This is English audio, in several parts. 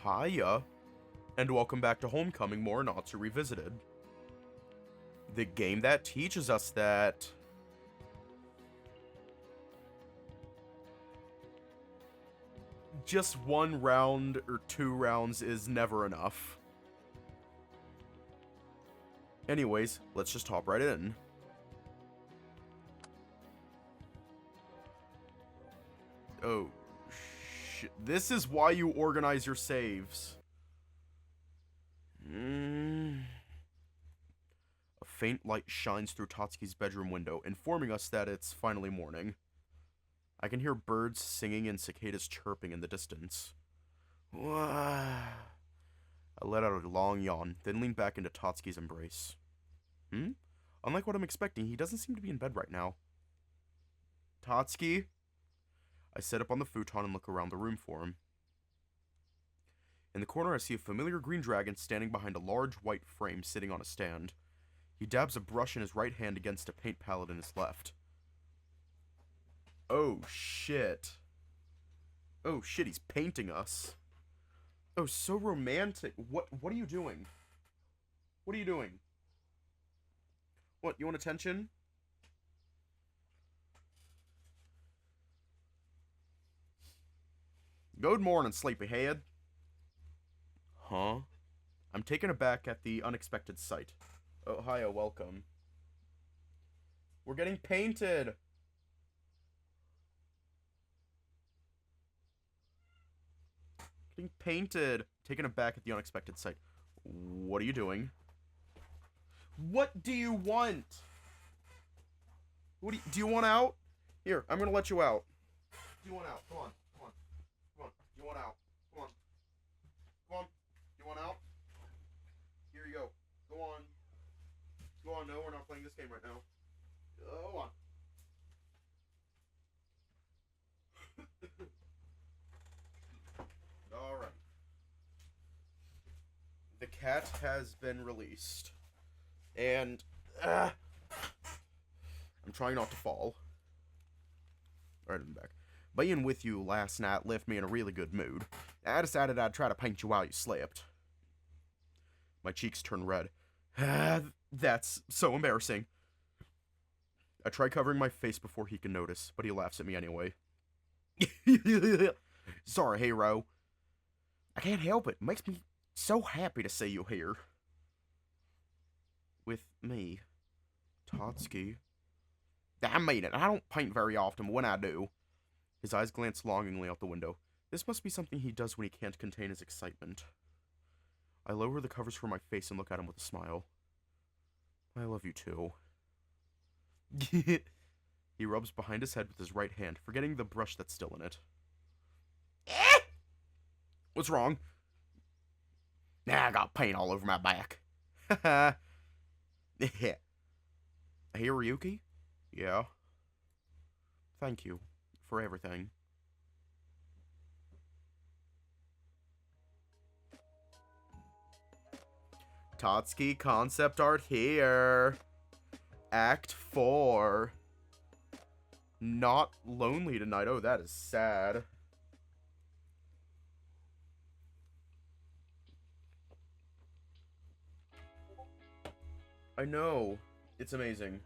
Hiya, and welcome back to Homecoming Morenatsu Revisited. The game that teaches us that just one round or 2 rounds is never enough. Anyways, let's just hop right in. Oh, shit. This is why you organize your saves. A faint light shines through Tatsuki's bedroom window, informing us that it's finally morning. I can hear birds singing and cicadas chirping in the distance. I let out a long yawn, then leaned back into Tatsuki's embrace. Unlike what I'm expecting, he doesn't seem to be in bed right now. Tatsuki? I sit up on the futon and look around the room for him. In the corner, I see a familiar green dragon standing behind a large white frame sitting on a stand. He dabs a brush in his right hand against a paint palette in his left. Oh, shit. Oh, shit, he's painting us. Oh, so romantic. What are you doing? What are you doing? What, you want attention? Good morning, sleepyhead. Huh? I'm taken aback at the unexpected sight. Oh, hiya, welcome. We're getting painted! Getting painted! Taken aback at the unexpected sight. What are you doing? What do you want? Do you want out? Here, I'm gonna let you out. Do you want out? Come on. Come on. Come on. You want out? Come on. Come on. You want out? Here you go. Go on. Go on. No, we're not playing this game right now. Go on. Alright. The cat has been released. And, I'm trying not to fall. Alright, I'm back. Being with you last night left me in a really good mood. I decided I'd try to paint you while you slept. My cheeks turn red. That's so embarrassing. I try covering my face before he can notice, but he laughs at me anyway. Sorry, hero. I can't help it. It makes me so happy to see you here. With me. Tatsuki. I mean it. I don't paint very often, but when I do. His eyes glance longingly out the window. This must be something he does when he can't contain his excitement. I lower the covers from my face and look at him with a smile. I love you too. He rubs behind his head with his right hand, forgetting the brush that's still in it. What's wrong? Nah, I got paint all over my back. Hey, Ryuki? Yeah. Thank you for everything. Tatsuki concept art here. Act 4. Not lonely tonight. Oh, that is sad. I know. It's amazing.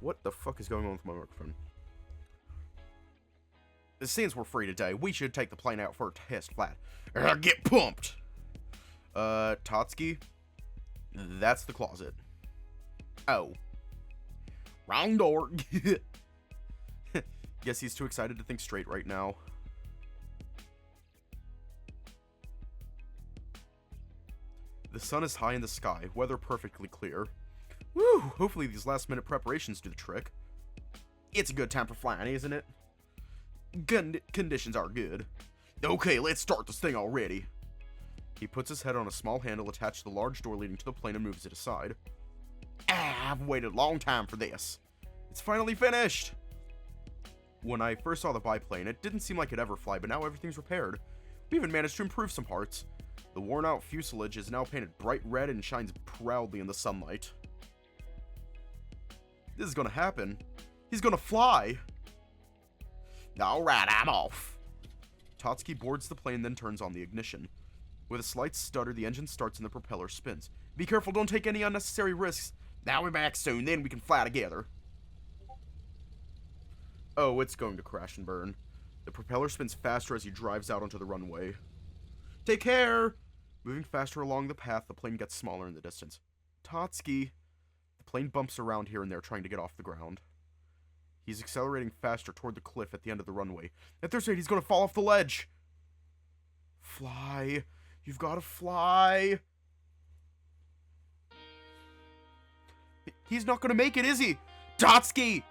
What the fuck is going on with my microphone? Since we're free today, we should take the plane out for a test flight. Get pumped! Tatsuki? That's the closet. Oh. Wrong door. Guess he's too excited to think straight right now. The sun is high in the sky, weather perfectly clear. Woo! Hopefully these last-minute preparations do the trick. It's a good time for flying, isn't it? Conditions are good. Okay, let's start this thing already. He puts his head on a small handle attached to the large door leading to the plane and moves it aside. I've waited a long time for this. It's finally finished! When I first saw the biplane, it didn't seem like it'd ever fly, but now everything's repaired. We even managed to improve some parts. The worn-out fuselage is now painted bright red and shines proudly in the sunlight. This is gonna happen. He's gonna fly! Alright, I'm off. Tatsuki boards the plane, then turns on the ignition. With a slight stutter, the engine starts and the propeller spins. Be careful, don't take any unnecessary risks. Now we're back soon, then we can fly together. Oh, it's going to crash and burn. The propeller spins faster as he drives out onto the runway. Take care! Moving faster along the path, the plane gets smaller in the distance. Tatsuki. The plane bumps around here and there, trying to get off the ground. He's accelerating faster toward the cliff at the end of the runway. At this rate, he's going to fall off the ledge. Fly. You've got to fly. He's not going to make it, is he? Tatsuki!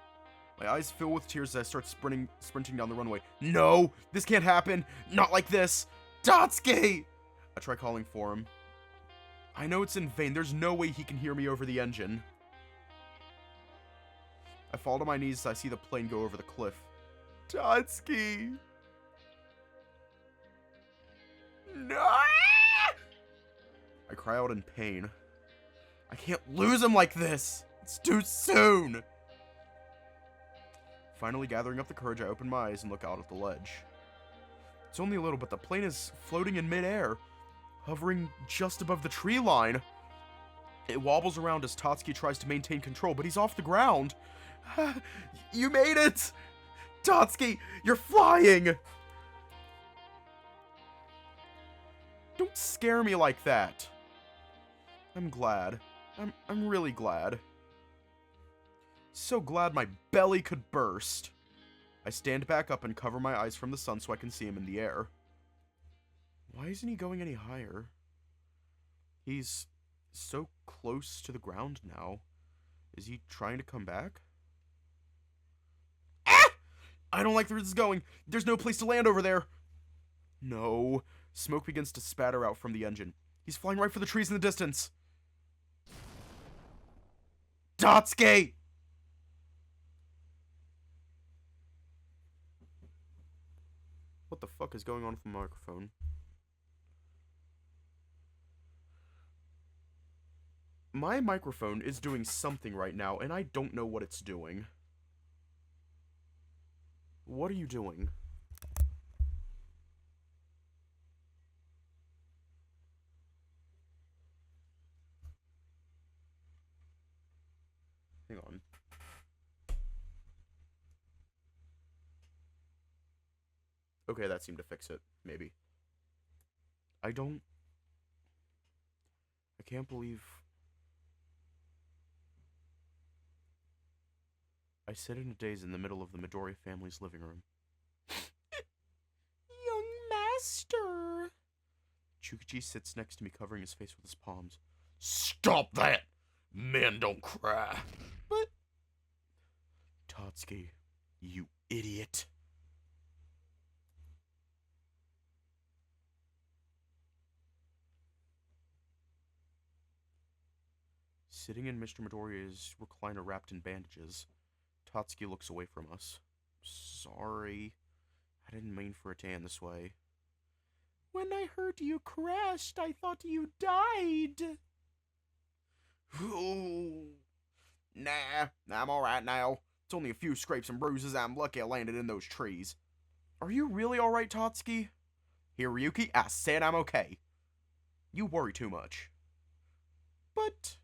My eyes fill with tears as I start sprinting down the runway. No! This can't happen! Not like this! Tatsuki! I try calling for him. I know it's in vain. There's no way he can hear me over the engine. I fall to my knees as I see the plane go over the cliff. Tatsuki! No! I cry out in pain. I can't lose him like this! It's too soon! Finally gathering up the courage, I open my eyes and look out at the ledge. It's only a little, but the plane is floating in midair, hovering just above the tree line. It wobbles around as Tatsuki tries to maintain control, but he's off the ground. You made it! Tatsuki, you're flying! Don't scare me like that. I'm glad. I'm really glad. So glad my belly could burst. I stand back up and cover my eyes from the sun so I can see him in the air. Why isn't he going any higher? He's so close to the ground now. Is he trying to come back? Ah! I don't like where this is going. There's no place to land over there. No. Smoke begins to spatter out from the engine. He's flying right for the trees in the distance. Tatsuki! What the fuck is going on with the microphone? My microphone is doing something right now, and I don't know what it's doing. What are you doing? Hang on. Okay, that seemed to fix it. Maybe. I can't believe... I sit in a daze in the middle of the Midori family's living room. Young master! Chukichi sits next to me, covering his face with his palms. Stop that! Men don't cry. But... Tatsuki, you idiot. Sitting in Mr. Midoriya's recliner wrapped in bandages, Tatsuki looks away from us. Sorry. I didn't mean for it to end this way. When I heard you crashed, I thought you died. Oh. Nah, I'm alright now. It's only a few scrapes and bruises. I'm lucky I landed in those trees. Are you really alright, Tatsuki? Here, Ryuki, I said I'm okay. You worry too much. But...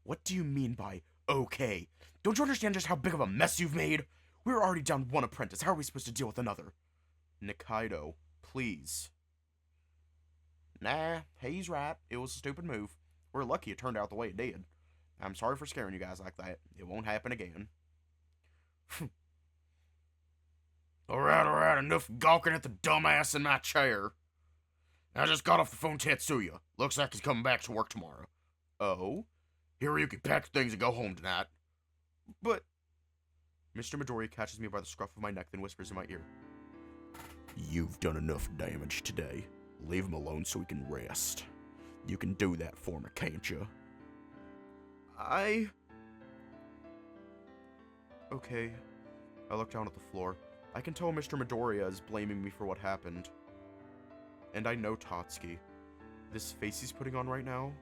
what do you mean by okay? Don't you understand just how big of a mess you've made? We're already down one apprentice. How are we supposed to deal with another? Nikaido, please. Nah, he's right. It was a stupid move. We're lucky it turned out the way it did. I'm sorry for scaring you guys like that. It won't happen again. Alright, enough gawking at the dumbass in my chair. I just got off the phone with Tatsuya. Looks like he's coming back to work tomorrow. Oh? Here you can pack things and go home tonight. But... Mr. Midori catches me by the scruff of my neck, then whispers in my ear. You've done enough damage today. Leave him alone so he can rest. You can do that for me, can't you? Okay. I look down at the floor. I can tell Mr. Midoriya is blaming me for what happened. And I know Tatsuki. This face he's putting on right now...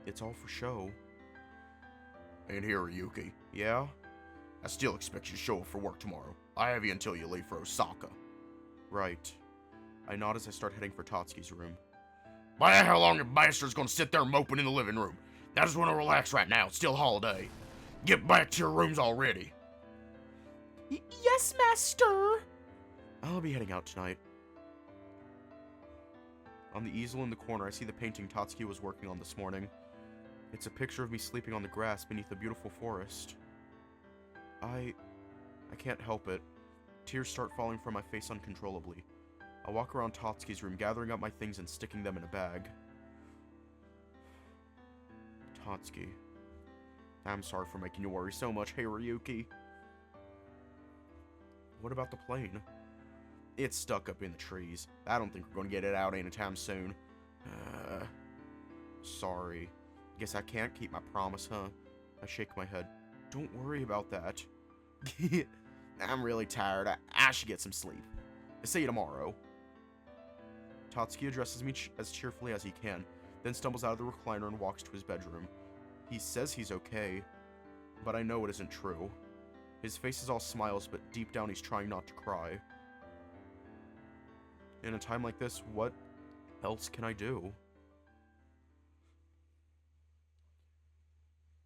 it's all for show. And here, Ryuki. Yeah? I still expect you to show up for work tomorrow. I have you until you leave for Osaka. Right. I nod as I start heading for Tatsuki's room. By how long your bastard's gonna sit there moping in the living room? I just wanna relax right now. It's still holiday. Get back to your rooms already. Yes, master! I'll be heading out tonight. On the easel in the corner, I see the painting Tatsuki was working on this morning. It's a picture of me sleeping on the grass beneath a beautiful forest. I can't help it. Tears start falling from my face uncontrollably. I walk around Tatsuki's room, gathering up my things and sticking them in a bag. Tatsuki. I'm sorry for making you worry so much, Hiroyuki. What about the plane? It's stuck up in the trees. I don't think we're going to get it out anytime soon. Sorry. Guess I can't keep my promise, huh? I shake my head. Don't worry about that. I'm really tired. I should get some sleep. I'll see you tomorrow. Tatsuki addresses me as cheerfully as he can, then stumbles out of the recliner and walks to his bedroom. He says he's okay, but I know it isn't true. His face is all smiles, but deep down he's trying not to cry. In a time like this, what else can I do?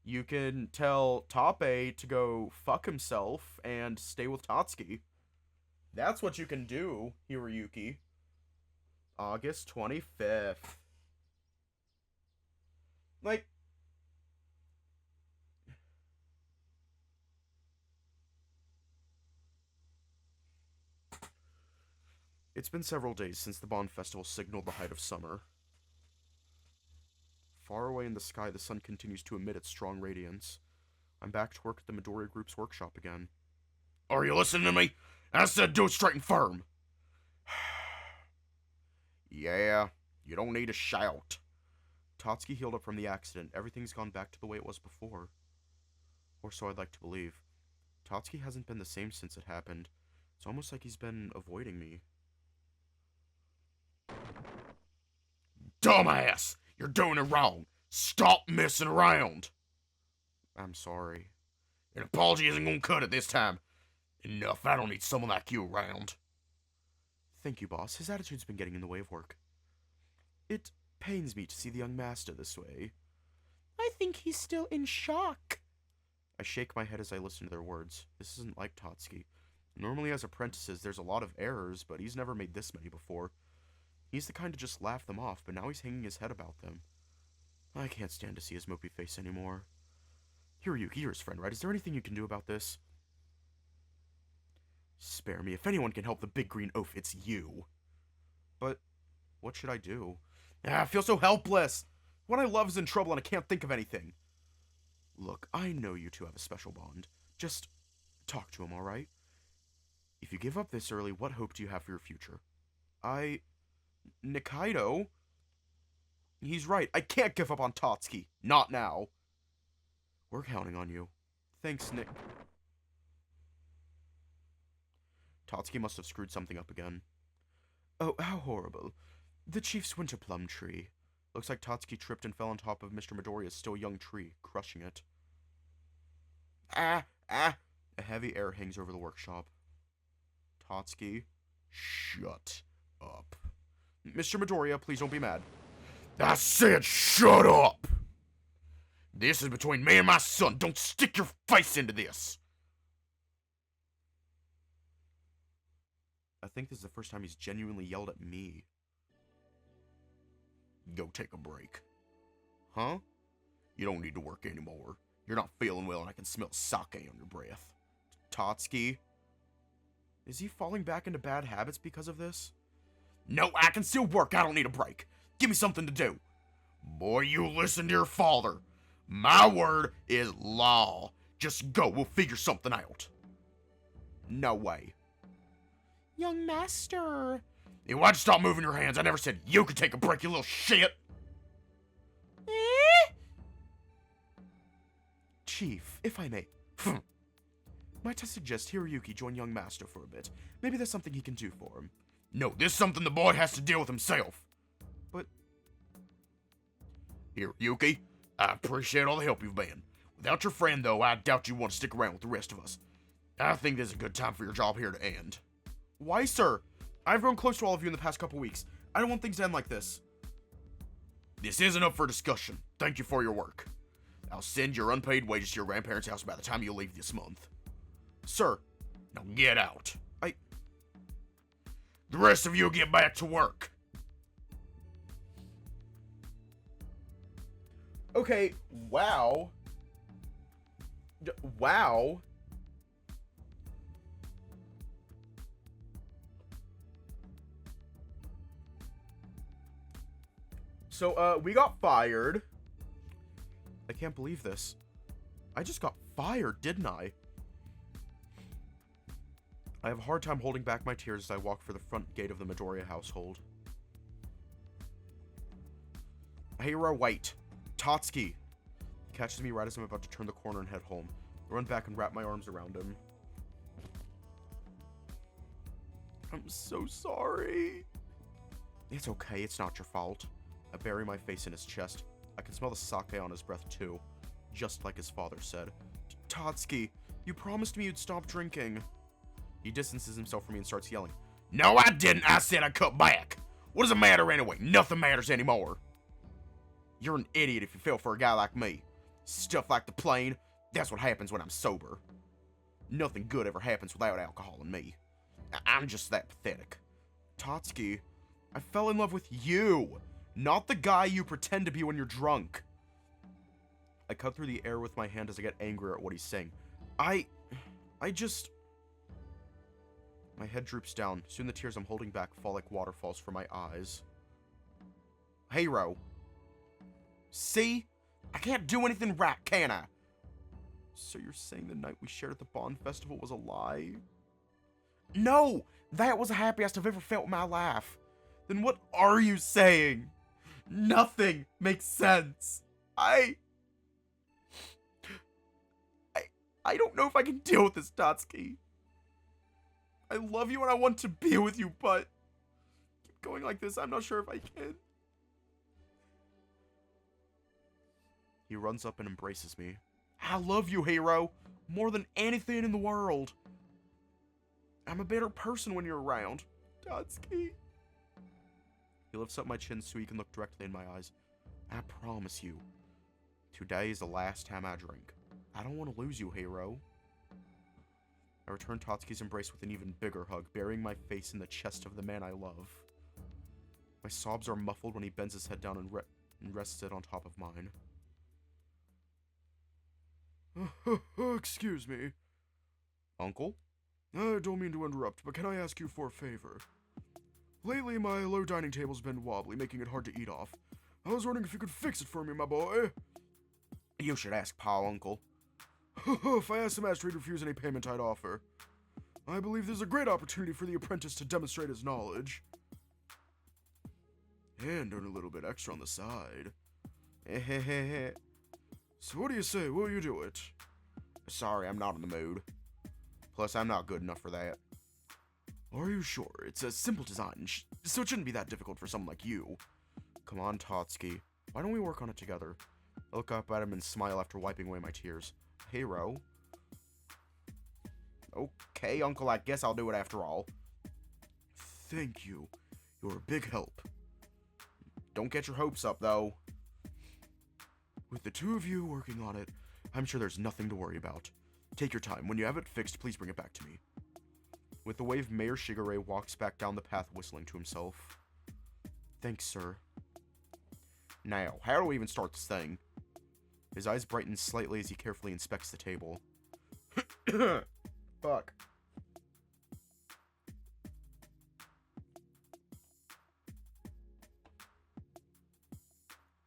You can tell Tape to go fuck himself and stay with Tatsuki. That's what you can do, Hiroyuki. August 25th. Like, it's been several days since the Bond Festival signaled the height of summer. Far away in the sky, the sun continues to emit its strong radiance. I'm back to work at the Midori Group's workshop again. Are you listening to me? I said do it straight and firm. Yeah, you don't need to shout. Tatsuki healed up from the accident. Everything's gone back to the way it was before. Or so I'd like to believe. Tatsuki hasn't been the same since it happened. It's almost like he's been avoiding me. Dumbass! You're doing it wrong. Stop messing around. I'm sorry. An apology isn't gonna cut it this time. Enough, I don't need someone like you around. Thank you, boss. His attitude's been getting in the way of work. It pains me to see the young master this way. I think he's still in shock. I shake my head as I listen to their words. This isn't like Tatsuki. Normally as apprentices, there's a lot of errors, but he's never made this many before. He's the kind to just laugh them off, but now he's hanging his head about them. I can't stand to see his mopey face anymore. Hiroyuki, you're his friend, right? Is there anything you can do about this? Spare me. If anyone can help the big green oaf, it's you. But what should I do? I feel so helpless. What I love is in trouble and I can't think of anything. Look, I know you two have a special bond. Just talk to him, alright? If you give up this early, what hope do you have for your future? Nikaido? He's right. I can't give up on Tatsuki. Not now. We're counting on you. Thanks, Nick. Tatsuki must have screwed something up again. Oh, how horrible. The chief's winter plum tree. Looks like Tatsuki tripped and fell on top of Mr. Midoriya's still young tree, crushing it. A heavy air hangs over the workshop. Tatsuki, shut up. Mr. Midoriya, please don't be mad. I said shut up! This is between me and my son. Don't stick your face into this. I think this is the first time he's genuinely yelled at me. Go take a break. Huh? You don't need to work anymore. You're not feeling well and I can smell sake on your breath. Tatsuki? Is he falling back into bad habits because of this? No, I can still work. I don't need a break. Give me something to do. Boy, you listen to your father. My word is law. Just go. We'll figure something out. No way. Young master. Hey, why'd you stop moving your hands? I never said you could take a break, you little shit. Chief, if I may. Might I suggest Hiroyuki join young master for a bit? Maybe there's something he can do for him. No, this is something the boy has to deal with himself. But... Hiroyuki, I appreciate all the help you've been. Without your friend, though, I doubt you want to stick around with the rest of us. I think this is a good time for your job here to end. Why, sir? I've grown close to all of you in the past couple weeks. I don't want things to end like this. This isn't up for discussion. Thank you for your work. I'll send your unpaid wages to your grandparents' house by the time you leave this month. Sir. Now get out. The rest of you get back to work. Okay, wow. Wow. So, we got fired. I can't believe this. I just got fired, didn't I? I have a hard time holding back my tears as I walk for the front gate of the Midoriya household. Hero, wait. Tatsuki. He catches me right as I'm about to turn the corner and head home. I run back and wrap my arms around him. I'm so sorry. It's okay, it's not your fault. I bury my face in his chest. I can smell the sake on his breath too. Just like his father said. Tatsuki, you promised me you'd stop drinking. He distances himself from me and starts yelling. No, I didn't. I said I cut back. What does it matter anyway? Nothing matters anymore. You're an idiot if you fell for a guy like me. Stuff like the plane, that's what happens when I'm sober. Nothing good ever happens without alcohol in me. I'm just that pathetic. Tatsuki, I fell in love with you, not the guy you pretend to be when you're drunk. I cut through the air with my hand as I get angry at what he's saying. I just... My head droops down. Soon the tears I'm holding back fall like waterfalls from my eyes. Hero. See? I can't do anything right, can I? So you're saying the night we shared at the Bond Festival was a lie? No! That was the happiest I've ever felt in my life. Then what are you saying? Nothing makes sense. I don't know if I can deal with this, Tatsuki. I love you and I want to be with you, but keep going like this, I'm not sure if I can. He runs up and embraces me. I love you, Hero, more than anything in the world. I'm a better person when you're around, Tatsuki. He lifts up my chin so he can look directly in my eyes. I promise you, today is the last time I drink. I don't want to lose you, Hero. I return Tatsuki's embrace with an even bigger hug, burying my face in the chest of the man I love. My sobs are muffled when he bends his head down and rests it on top of mine. Excuse me. Uncle? I don't mean to interrupt, but can I ask you for a favor? Lately, my low dining table's been wobbly, making it hard to eat off. I was wondering if you could fix it for me, my boy. You should ask Pa, Uncle. If I asked the master, he'd refuse any payment I'd offer. I believe there's a great opportunity for the apprentice to demonstrate his knowledge. And earn a little bit extra on the side. So what do you say? Will you do it? Sorry, I'm not in the mood. Plus, I'm not good enough for that. Are you sure? It's a simple design, so it shouldn't be that difficult for someone like you. Come on, Tatsuki. Why don't we work on it together? I look up at him and smile after wiping away my tears. Hero. Okay, Uncle, I guess I'll do it after all. Thank you. You're a big help. Don't get your hopes up, though. With the two of you working on it, I'm sure there's nothing to worry about. Take your time. When you have it fixed, please bring it back to me. With the wave, Mayor Shigure walks back down the path whistling to himself. Thanks, sir. Now, how do we even start this thing? His eyes brighten slightly as he carefully inspects the table. Fuck.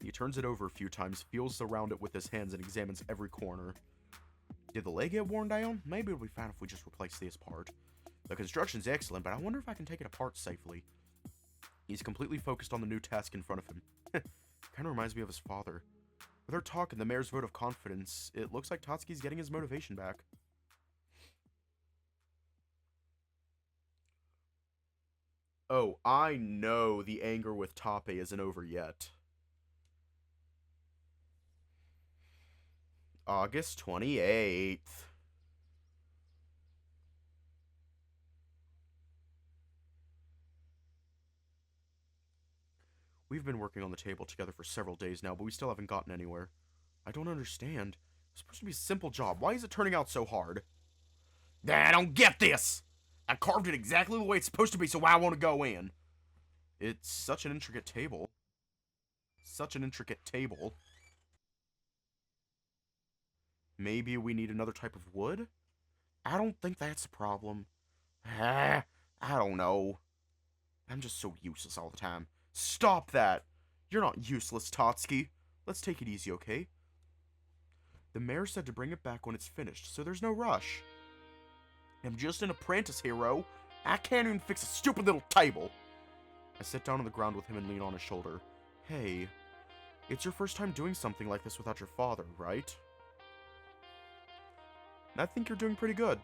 He turns it over a few times, feels around it with his hands, and examines every corner. Did the leg get worn down? Maybe it'll be fine if we just replace this part. The construction's excellent, but I wonder if I can take it apart safely. He's completely focused on the new task in front of him. Kinda reminds me of his father. With our talk and the mayor's vote of confidence, it looks like Tatsuki's getting his motivation back. Oh, I know the anger with Tape isn't over yet. August 28th. We've been working on the table together for several days now, but we still haven't gotten anywhere. I don't understand. It's supposed to be a simple job. Why is it turning out so hard? I don't get this. I carved it exactly the way it's supposed to be, so why I want to go in? It's such an intricate table. Such an intricate table. Maybe we need another type of wood? I don't think that's a problem. I don't know. I'm just so useless all the time. Stop that! You're not useless, Tatsuki. Let's take it easy, okay? The mayor said to bring it back when it's finished, so there's no rush. I'm just an apprentice, hero. I can't even fix a stupid little table. I sit down on the ground with him and lean on his shoulder. Hey, it's your first time doing something like this without your father, right? I think you're doing pretty good.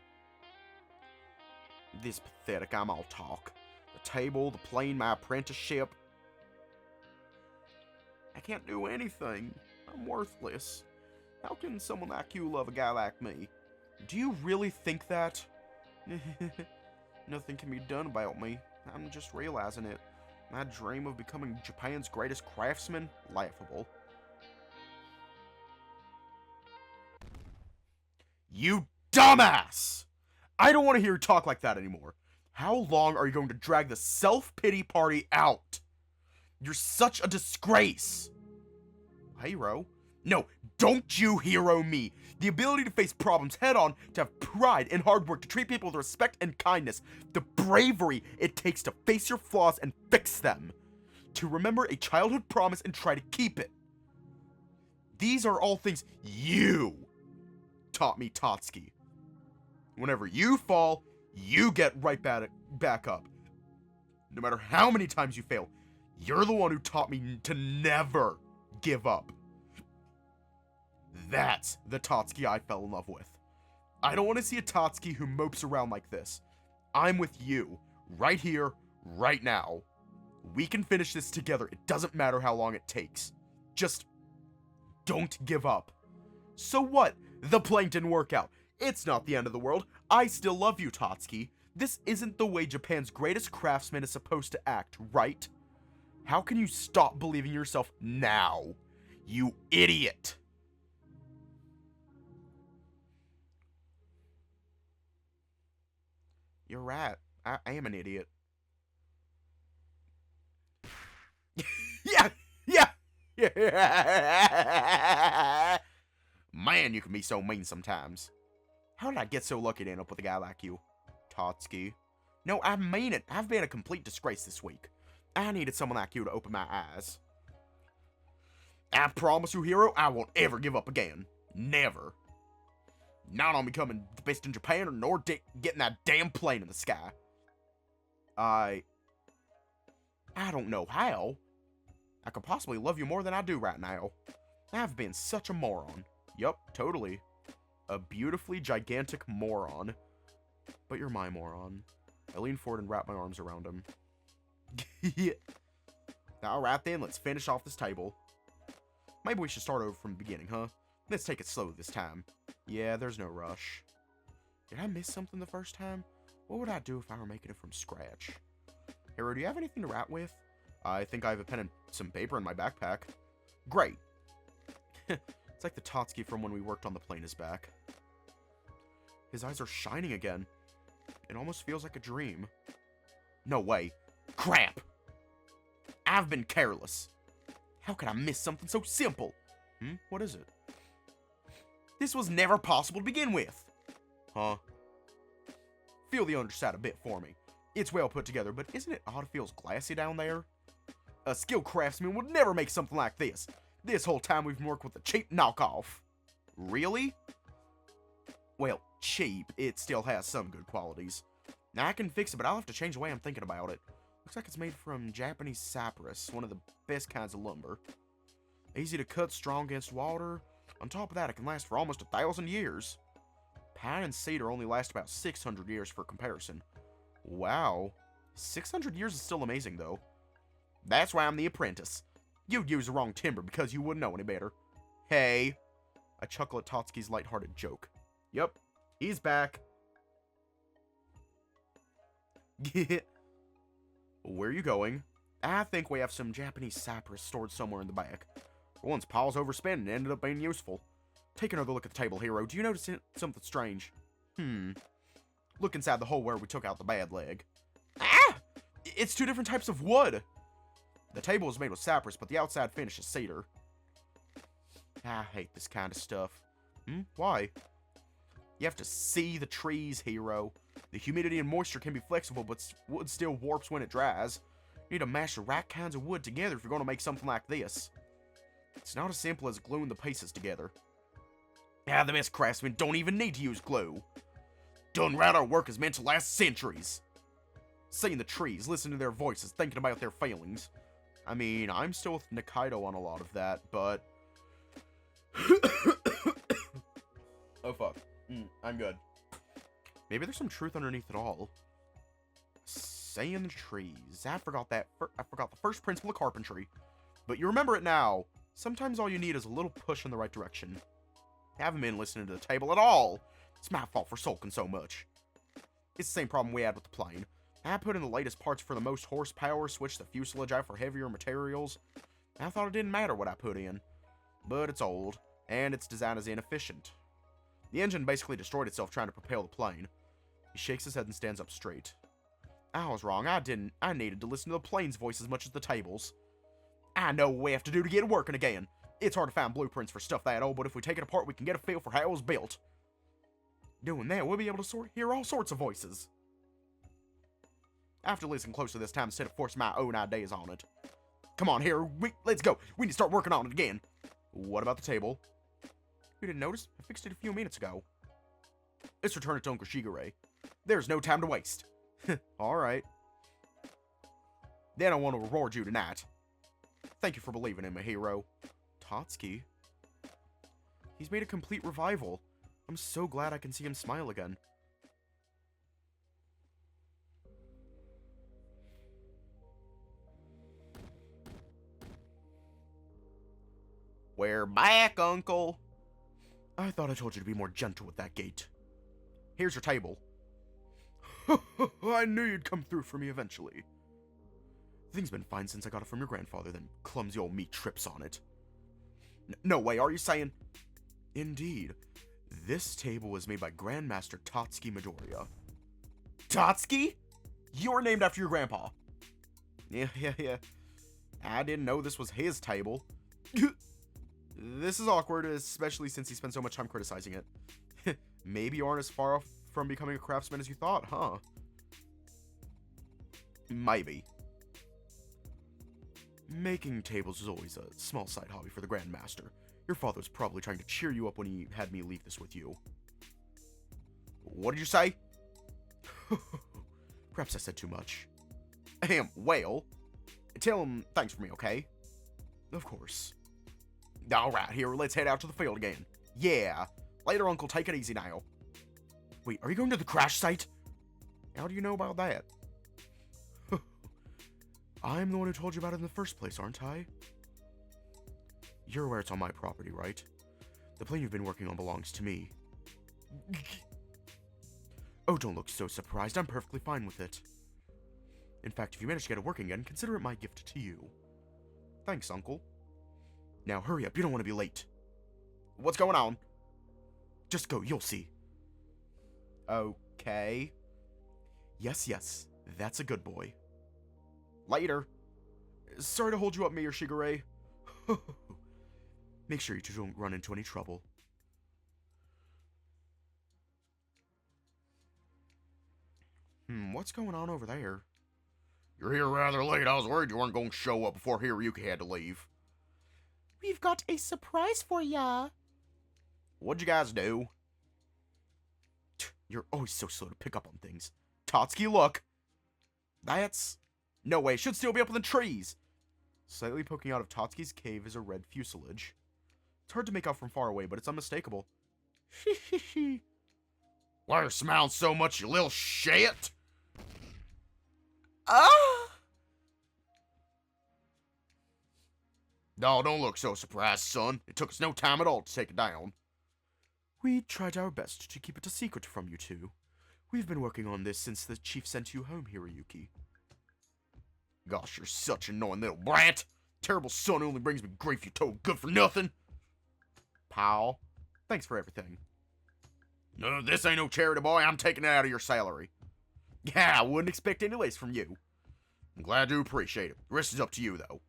This pathetic, I'm all talk. The table, the plane, my apprenticeship. I can't do anything. I'm worthless. How can someone like you love a guy like me? Do you really think that? Nothing can be done about me. I'm just realizing it. My dream of becoming Japan's greatest craftsman? Laughable. You dumbass! I don't want to hear you talk like that anymore. How long are you going to drag the self-pity party out? You're such a disgrace! Hero? No, don't you hero me! The ability to face problems head-on, to have pride and hard work, to treat people with respect and kindness, the bravery it takes to face your flaws and fix them, to remember a childhood promise and try to keep it. These are all things you taught me, Tatsuki. Whenever you fall, you get right back up. No matter how many times you fail, you're the one who taught me to never give up. That's the Tatsuki I fell in love with. I don't want to see a Tatsuki who mopes around like this. I'm with you, right here, right now. We can finish this together. It doesn't matter how long it takes. Just don't give up. So what? The plane didn't work out. It's not the end of the world. I still love you, Tatsuki. This isn't the way Japan's greatest craftsman is supposed to act, right? How can you stop believing yourself now? You idiot! You're right. I am an idiot. Yeah! Man, you can be so mean sometimes. How did I get so lucky to end up with a guy like you? Tatsuki. No, I mean it. I've been a complete disgrace this week. I needed someone like you to open my eyes. I promise you, hero, I won't ever give up again. Never. Not on becoming the best in Japan, or nor getting that damn plane in the sky. I don't know how. I could possibly love you more than I do right now. I've been such a moron. Yup, totally. A beautifully gigantic moron. But you're my moron. I lean forward and wrap my arms around him. Yeah. Alright then, let's finish off this table. Maybe we should start over from the beginning, huh? Let's take it slow this time. Yeah, there's no rush. Did I miss something the first time? What would I do if I were making it from scratch? Hero, do you have anything to write with? I think I have a pen and some paper in my backpack. Great. It's like the Tatsuki from when we worked on the plane is back. His eyes are shining again. It almost feels like a dream. No way. Crap! I've been careless. How could I miss something so simple? What is it? This was never possible to begin with. Huh? Feel the underside a bit for me. It's well put together, but isn't it odd it feels glassy down there? A skilled craftsman would never make something like this. This whole time we've been working with a cheap knockoff. Really? Well, cheap. It still has some good qualities. Now, I can fix it, but I'll have to change the way I'm thinking about it. Looks like it's made from Japanese cypress, one of the best kinds of lumber. Easy to cut, strong against water. On top of that, it can last for almost 1,000 years. Pine and cedar only last about 600 years for comparison. Wow. 600 years is still amazing, though. That's why I'm the apprentice. You'd use the wrong timber because you wouldn't know any better. Hey. I chuckle at Tatsuki's lighthearted joke. Yup, he's back. Where are you going? I think we have some Japanese cypress stored somewhere in the back. For once, Paul's overspent and ended up being useful. Take another look at the table, Hero. Do you notice something strange? Look inside the hole where we took out the bad leg. Ah! It's two different types of wood! The table is made with cypress, but the outside finish is cedar. I hate this kind of stuff. Why? You have to see the trees, Hero. The humidity and moisture can be flexible, but wood still warps when it dries. You need to mash the right kinds of wood together if you're going to make something like this. It's not as simple as gluing the pieces together. The best craftsmen don't even need to use glue. Done right, our work is meant to last centuries. Seeing the trees, listening to their voices, thinking about their failings. I mean, I'm still with Nikaido on a lot of that, but... oh, fuck. I'm good. Maybe there's some truth underneath it all. Saying the trees. I forgot the first principle of carpentry. But you remember it now. Sometimes all you need is a little push in the right direction. I haven't been listening to the table at all. It's my fault for sulking so much. It's the same problem we had with the plane. I put in the latest parts for the most horsepower, switched the fuselage out for heavier materials. I thought it didn't matter what I put in. But it's old, and its design is inefficient. The engine basically destroyed itself trying to propel the plane. He shakes his head and stands up straight. I was wrong. I needed to listen to the plane's voice as much as the table's. I know what we have to do to get it working again. It's hard to find blueprints for stuff that old, but if we take it apart, we can get a feel for how it was built. Doing that, we'll be able to hear all sorts of voices. I have to listen closer this time instead of forcing my own ideas on it. Come on, here, let's go. We need to start working on it again. What about the table? You didn't notice? I fixed it a few minutes ago. Let's return it to Uncle Shigure. There's no time to waste. Alright. Then I want to reward you tonight. Thank you for believing in me, Hero. Tatsuki? He's made a complete revival. I'm so glad I can see him smile again. We're back, Uncle. I thought I told you to be more gentle with that gate. Here's your table. I knew you'd come through for me eventually. Things been fine since I got it from your grandfather, then clumsy old me trips on it. No way, are you saying? Indeed. This table was made by Grandmaster Tatsuki Midoriya. Tatsuki? You're named after your grandpa. Yeah. I didn't know this was his table. This is awkward, especially since he spent so much time criticizing it. Maybe you aren't as far off from becoming a craftsman as you thought, huh? Maybe. Making tables was always a small side hobby for the Grandmaster. Your father was probably trying to cheer you up when he had me leave this with you. What did you say? Perhaps I said too much. Well, tell him thanks for me, okay? Of course. Alright, here, let's head out to the field again. Yeah. Later, Uncle, take it easy now. Wait, are you going to the crash site? How do you know about that? I'm the one who told you about it in the first place, aren't I? You're aware it's on my property, right? The plane you've been working on belongs to me. Oh, don't look so surprised. I'm perfectly fine with it. In fact, if you manage to get it working again, consider it my gift to you. Thanks, Uncle. Now, hurry up. You don't want to be late. What's going on? Just go. You'll see. Okay. Yes. That's a good boy. Later. Sorry to hold you up, Mayor Shigure. Make sure you two don't run into any trouble. What's going on over there? You're here rather late. I was worried you weren't going to show up before Hiroyuki had to leave. We've got a surprise for ya. What'd you guys do? You're always so slow to pick up on things. Tatsuki, look. That's... No way, it should still be up in the trees. Slightly poking out of Tatsuki's cave is a red fuselage. It's hard to make out from far away, but it's unmistakable. Why are you smiling so much, you little shit? No, don't look so surprised, son. It took us no time at all to take it down. We tried our best to keep it a secret from you two. We've been working on this since the chief sent you home, Hiroyuki. Gosh, you're such an annoying little brat. Terrible son only brings me grief, you total good for nothing. Pal, thanks for everything. No, this ain't no charity, boy. I'm taking it out of your salary. Yeah, I wouldn't expect any less from you. I'm glad to appreciate it. The rest is up to you, though.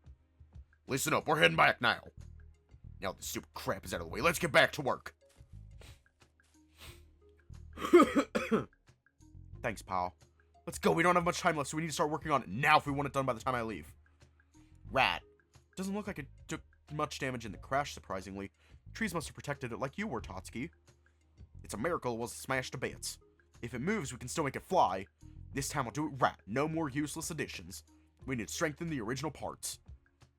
Listen up, we're heading back now. Now this stupid crap is out of the way, let's get back to work. Thanks, pal. Let's go, we don't have much time left, so we need to start working on it now if we want it done by the time I leave. Right. Doesn't look like it took much damage in the crash, surprisingly. Trees must have protected it like you were, Tatsuki. It's a miracle it wasn't smashed to bits. If it moves, we can still make it fly. This time I'll do it right. No more useless additions. We need to strengthen the original parts.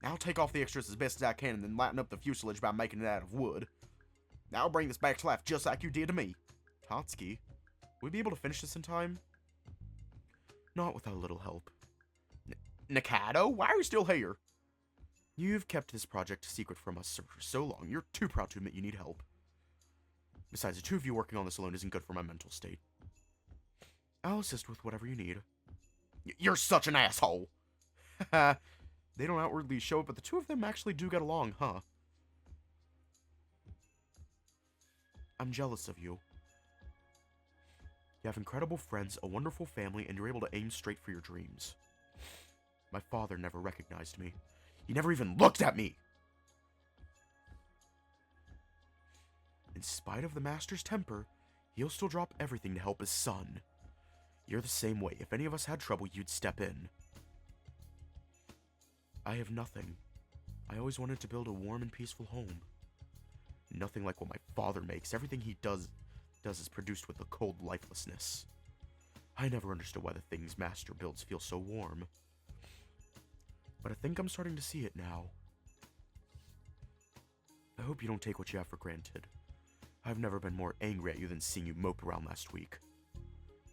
I'll take off the extras as best as I can and then lighten up the fuselage by making it out of wood. I'll bring this back to life just like you did to me. Tatsuki, will we be able to finish this in time? Not without a little help. Nikaido, why are you still here? You've kept this project a secret from us for so long, you're too proud to admit you need help. Besides, the two of you working on this alone isn't good for my mental state. I'll assist with whatever you need. You're such an asshole. They don't outwardly show it, but the two of them actually do get along, huh? I'm jealous of you. You have incredible friends, a wonderful family, and you're able to aim straight for your dreams. My father never recognized me. He never even looked at me! In spite of the master's temper, he'll still drop everything to help his son. You're the same way. If any of us had trouble, you'd step in. I have nothing. I always wanted to build a warm and peaceful home. Nothing like what my father makes. Everything he does is produced with a cold lifelessness. I never understood why the things Master builds feel so warm. But I think I'm starting to see it now. I hope you don't take what you have for granted. I've never been more angry at you than seeing you mope around last week.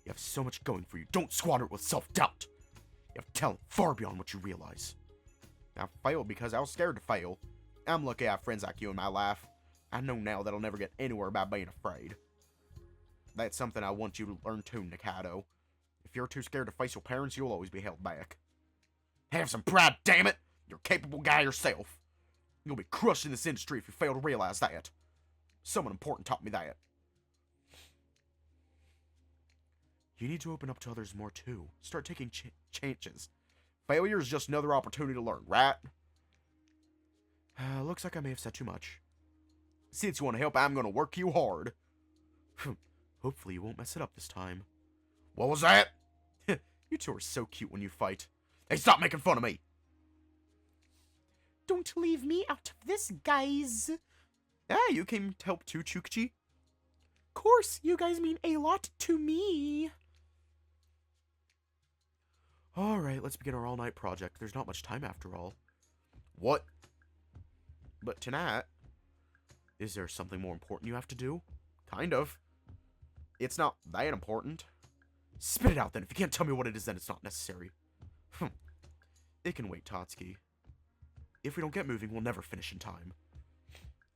You have so much going for you. Don't squander it with self-doubt. You have talent far beyond what you realize. I failed because I was scared to fail. I'm lucky I have friends like you in my life. I know now that I'll never get anywhere by being afraid. That's something I want you to learn too, Nikaido. If you're too scared to face your parents, you'll always be held back. Have some pride, damn it! You're a capable guy yourself. You'll be crushed in this industry if you fail to realize that. Someone important taught me that. You need to open up to others more too. Start taking chances. Failure is just another opportunity to learn, right? Looks like I may have said too much. Since you want to help, I'm going to work you hard. Hopefully you won't mess it up this time. What was that? You two are so cute when you fight. Hey, stop making fun of me. Don't leave me out of this, guys. Ah, you came to help too, Chukichi? Course, you guys mean a lot to me. Alright, let's begin our all-night project. There's not much time after all. What? But tonight, is there something more important you have to do? Kind of. It's not that important. Spit it out then. If you can't tell me what it is, then it's not necessary. It can wait, Tatsuki. If we don't get moving, we'll never finish in time.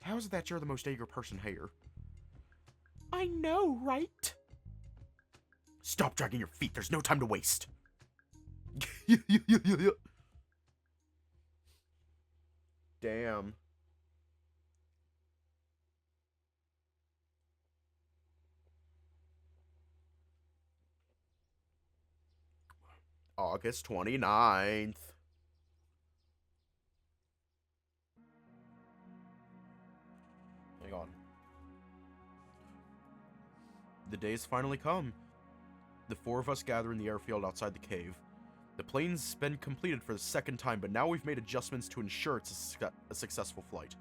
How is it that you're the most eager person here? I know, right? Stop dragging your feet. There's no time to waste. Damn. August 29th. Hang on. The day's finally come. The four of us gather in the airfield outside the cave. The plane's been completed for the second time, but now we've made adjustments to ensure it's a successful flight.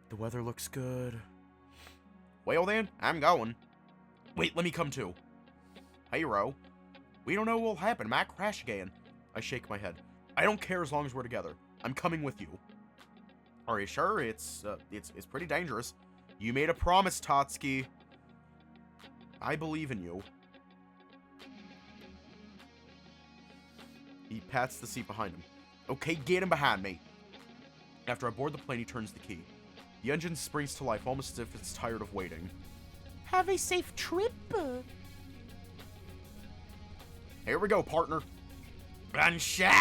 The weather looks good. Well then, I'm going. Wait, let me come too. Hey, Ro. We don't know what will happen. Might crash again. I shake my head. I don't care as long as we're together. I'm coming with you. Are you sure? It's pretty dangerous. You made a promise, Tatsuki. I believe in you. He pats the seat behind him. Okay, get him behind me. After I board the plane, he turns the key. The engine springs to life almost as if it's tired of waiting. Have a safe trip. Here we go, partner. Ansha!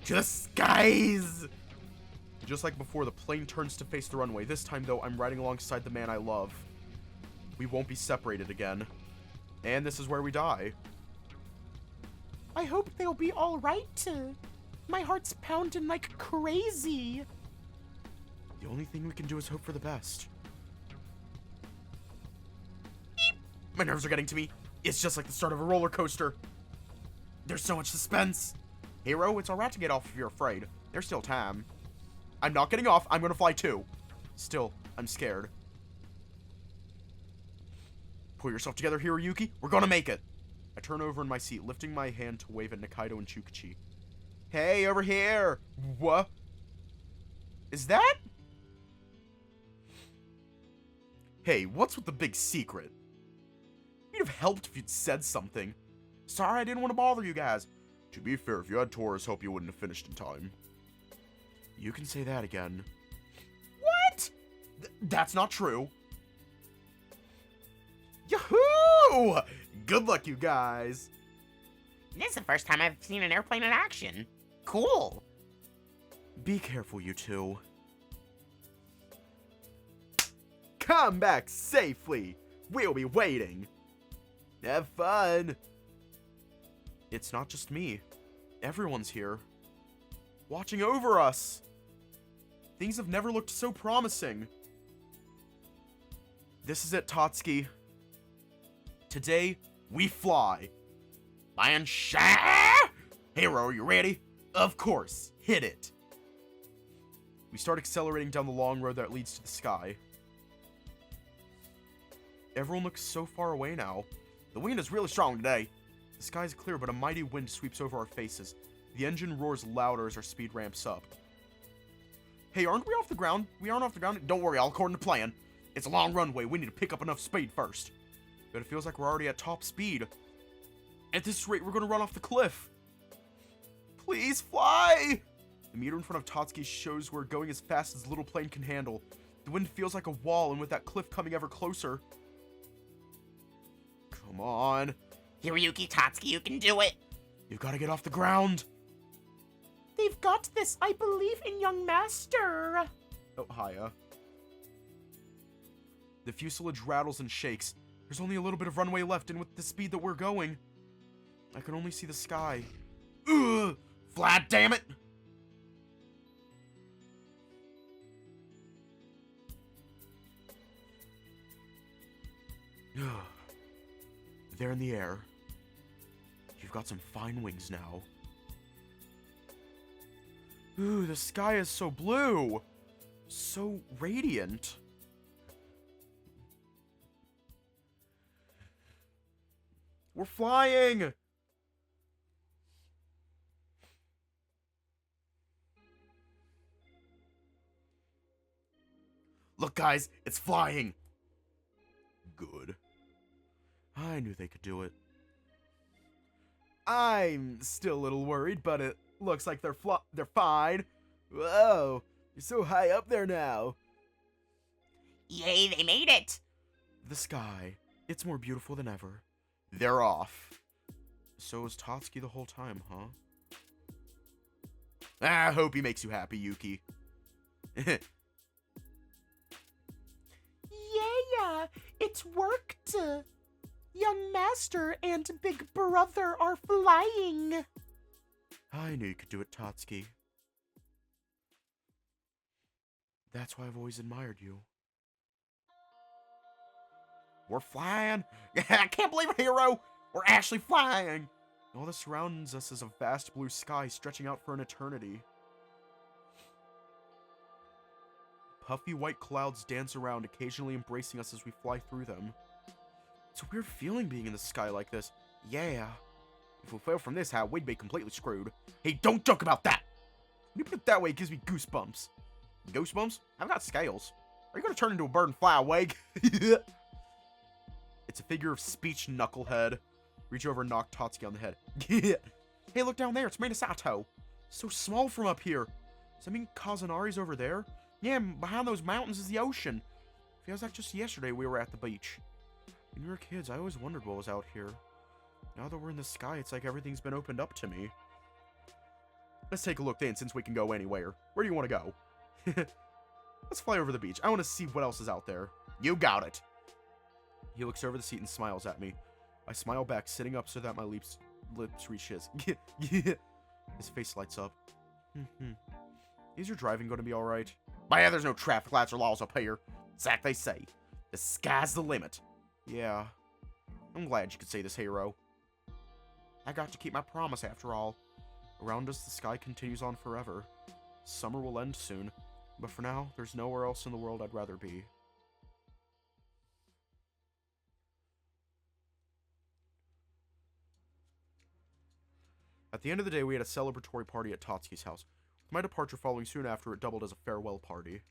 To the skies! Just like before, the plane turns to face the runway. This time, though, I'm riding alongside the man I love. We won't be separated again. And this is where we die. I hope they'll be alright. My heart's pounding like crazy. The only thing we can do is hope for the best. My nerves are getting to me. It's just like the start of a roller coaster. There's so much suspense. Hero, it's alright to get off if you're afraid. There's still time. I'm not getting off. I'm gonna fly too. Still, I'm scared. Pull yourself together, Hiroyuki. We're gonna make it. I turn over in my seat, lifting my hand to wave at Nikaido and Chukichi. Hey, over here! What? Is that? Hey, what's with the big secret? You'd have helped if you'd said something. Sorry, I didn't want to bother you guys. To be fair, if you had Taurus help, you wouldn't have finished in time. You can say that again. What? That's not true. Yahoo! Good luck, you guys. This is the first time I've seen an airplane in action. Cool. Be careful, you two. Come back safely. We'll be waiting. Have fun. It's not just me. Everyone's here. Watching over us. Things have never looked so promising. This is it, Tatsuki. Today, we fly. Lion Shah! Hero, you ready? Of course. Hit it. We start accelerating down the long road that leads to the sky. Everyone looks so far away now. The wind is really strong today. The sky is clear, but a mighty wind sweeps over our faces. The engine roars louder as our speed ramps up. Hey, aren't we off the ground? We aren't off the ground. Don't worry, all according to plan. It's a long runway. We need to pick up enough speed first. But it feels like we're already at top speed. At this rate, we're going to run off the cliff. Please fly! The meter in front of Tatsuki shows we're going as fast as the little plane can handle. The wind feels like a wall, and with that cliff coming ever closer... Come on. Hiroyuki, Tatsuki, you can do it. You gotta get off the ground. They've got this. I believe in young master. Oh, hiya. The fuselage rattles and shakes. There's only a little bit of runway left, and with the speed that we're going, I can only see the sky. Ugh! Fly, damn it! They're in the air. You've got some fine wings now. Ooh, the sky is so blue. So radiant. We're flying! Look, guys, it's flying. Good. I knew they could do it. I'm still a little worried, but it looks like they're fine. Whoa, you're so high up there now. Yay, they made it. The sky, it's more beautiful than ever. They're off. So is Tatsuki the whole time, huh? I hope he makes you happy, Yuki. Yeah, it's worked. Young master and big brother are flying. I knew you could do it, Tatsuki. That's why I've always admired you. We're flying. I can't believe it, hero. We're actually flying. All that surrounds us is a vast blue sky stretching out for an eternity. Puffy white clouds dance around, occasionally embracing us as we fly through them. It's a weird feeling being in the sky like this. Yeah. If we fail from this, we'd be completely screwed. Hey, don't joke about that. When you put it that way, it gives me goosebumps. Goosebumps? I've got scales. Are you going to turn into a bird and fly away? It's a figure of speech, knucklehead. Reach over and knock Tatsuki on the head. Hey, look down there. It's made of Sato. So small from up here. Does that mean Kazanari's over there? Yeah, behind those mountains is the ocean. Feels like just yesterday we were at the beach. When we were kids, I always wondered what was out here. Now that we're in the sky, it's like everything's been opened up to me. Let's take a look then, since we can go anywhere. Where do you want to go? Let's fly over the beach. I want to see what else is out there. You got it. He looks over the seat and smiles at me. I smile back, sitting up so that my lips reach his. His face lights up. Is your driving going to be alright? But yeah, there's no traffic lights or laws up here. It's like they say, the sky's the limit. Yeah. I'm glad you could say this, hero. I got to keep my promise after all. Around us, the sky continues on forever. Summer will end soon, but for now, there's nowhere else in the world I'd rather be. At the end of the day, we had a celebratory party at Tatsuki's house. With my departure following soon after, it doubled as a farewell party.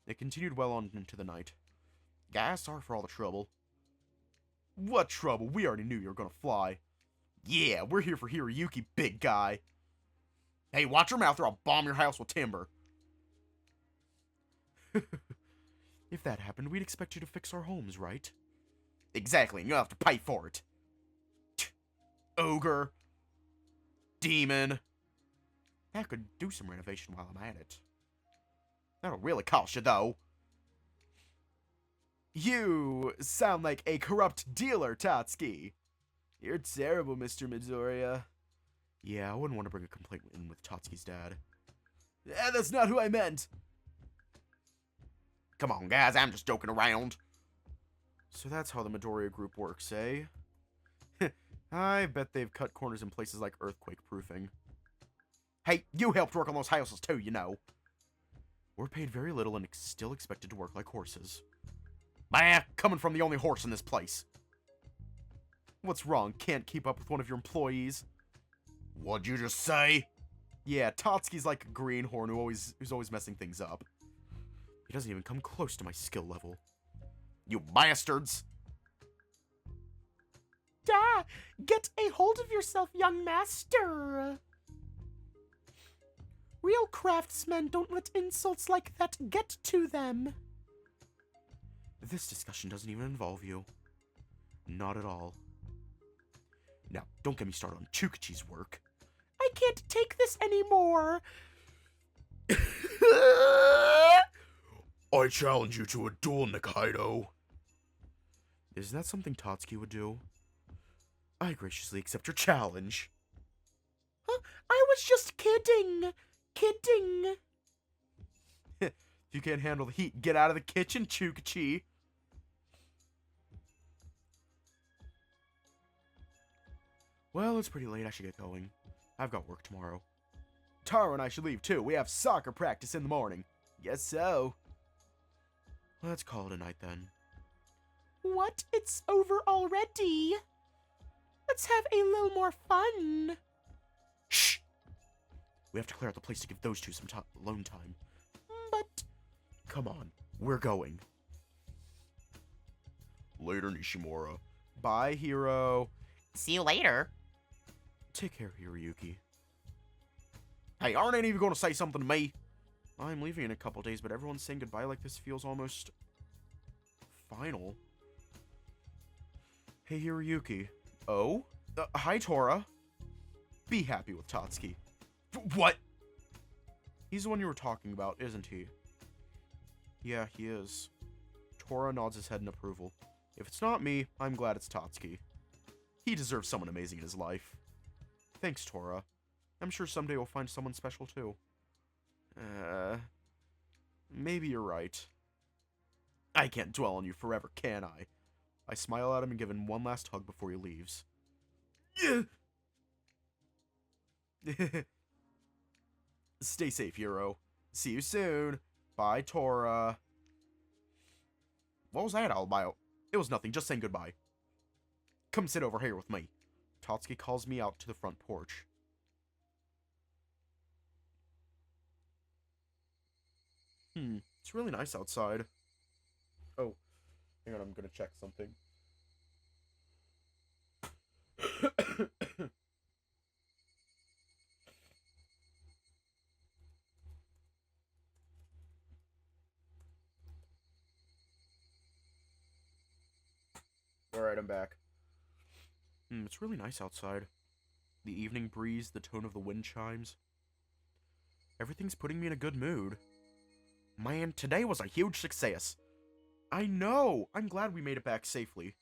It continued well on into the night. Guys, sorry for all the trouble. What trouble? We already knew you were gonna fly. Yeah, we're here for Hiroyuki, big guy. Hey, watch your mouth or I'll bomb your house with timber. If that happened, we'd expect you to fix our homes, right? Exactly, and you'll have to pay for it. Ogre. Demon. I could do some renovation while I'm at it. That'll really cost you, though. You sound like a corrupt dealer, Tatsuki. You're terrible, Mr. Midoriya. Yeah, I wouldn't want to bring a complaint in with Tatsuki's dad. That's not who I meant. Come on, guys, I'm just joking around. So that's how the Midoriya group works, eh? I bet they've cut corners in places like earthquake proofing. Hey, you helped work on those houses too, you know. We're paid very little and still expected to work like horses. Bah, coming from the only horse in this place. What's wrong? Can't keep up with one of your employees? What'd you just say? Yeah, Tatsuki's like a greenhorn who's always messing things up. He doesn't even come close to my skill level. You bastards! Da! Get a hold of yourself, young master! Real craftsmen don't let insults like that get to them. This discussion doesn't even involve you. Not at all. Now, don't get me started on Chukachi's work. I can't take this anymore. I challenge you to a duel, Nikaido. Is that something Tatsuki would do? I graciously accept your challenge. Huh? I was just kidding. Kidding. If you can't handle the heat, get out of the kitchen, Chukachi. Well, it's pretty late. I should get going. I've got work tomorrow. Taro and I should leave, too. We have soccer practice in the morning. Guess so. Let's call it a night, then. What? It's over already? Let's have a little more fun. Shh! We have to clear out the place to give those two some alone time. But... Come on. We're going. Later, Nishimura. Bye, hero. See you later. Take care, Hiroyuki. Hey, aren't any of you going to say something to me? I'm leaving in a couple days, but everyone saying goodbye like this feels almost... final. Hey, Hiroyuki. Oh? Hi, Tora. Be happy with Tatsuki. What? He's the one you were talking about, isn't he? Yeah, he is. Tora nods his head in approval. If it's not me, I'm glad it's Tatsuki. He deserves someone amazing in his life. Thanks, Tora. I'm sure someday we'll find someone special, too. Maybe you're right. I can't dwell on you forever, can I? I smile at him and give him one last hug before he leaves. Stay safe, hero. See you soon. Bye, Tora. What was that all about? It was nothing, just saying goodbye. Come sit over here with me. Tatsuki calls me out to the front porch. It's really nice outside. Oh, hang on, I'm gonna check something. Alright, I'm back. It's really nice outside. The evening breeze, the tone of the wind chimes. Everything's putting me in a good mood. Man, today was a huge success. I know. I'm glad we made it back safely.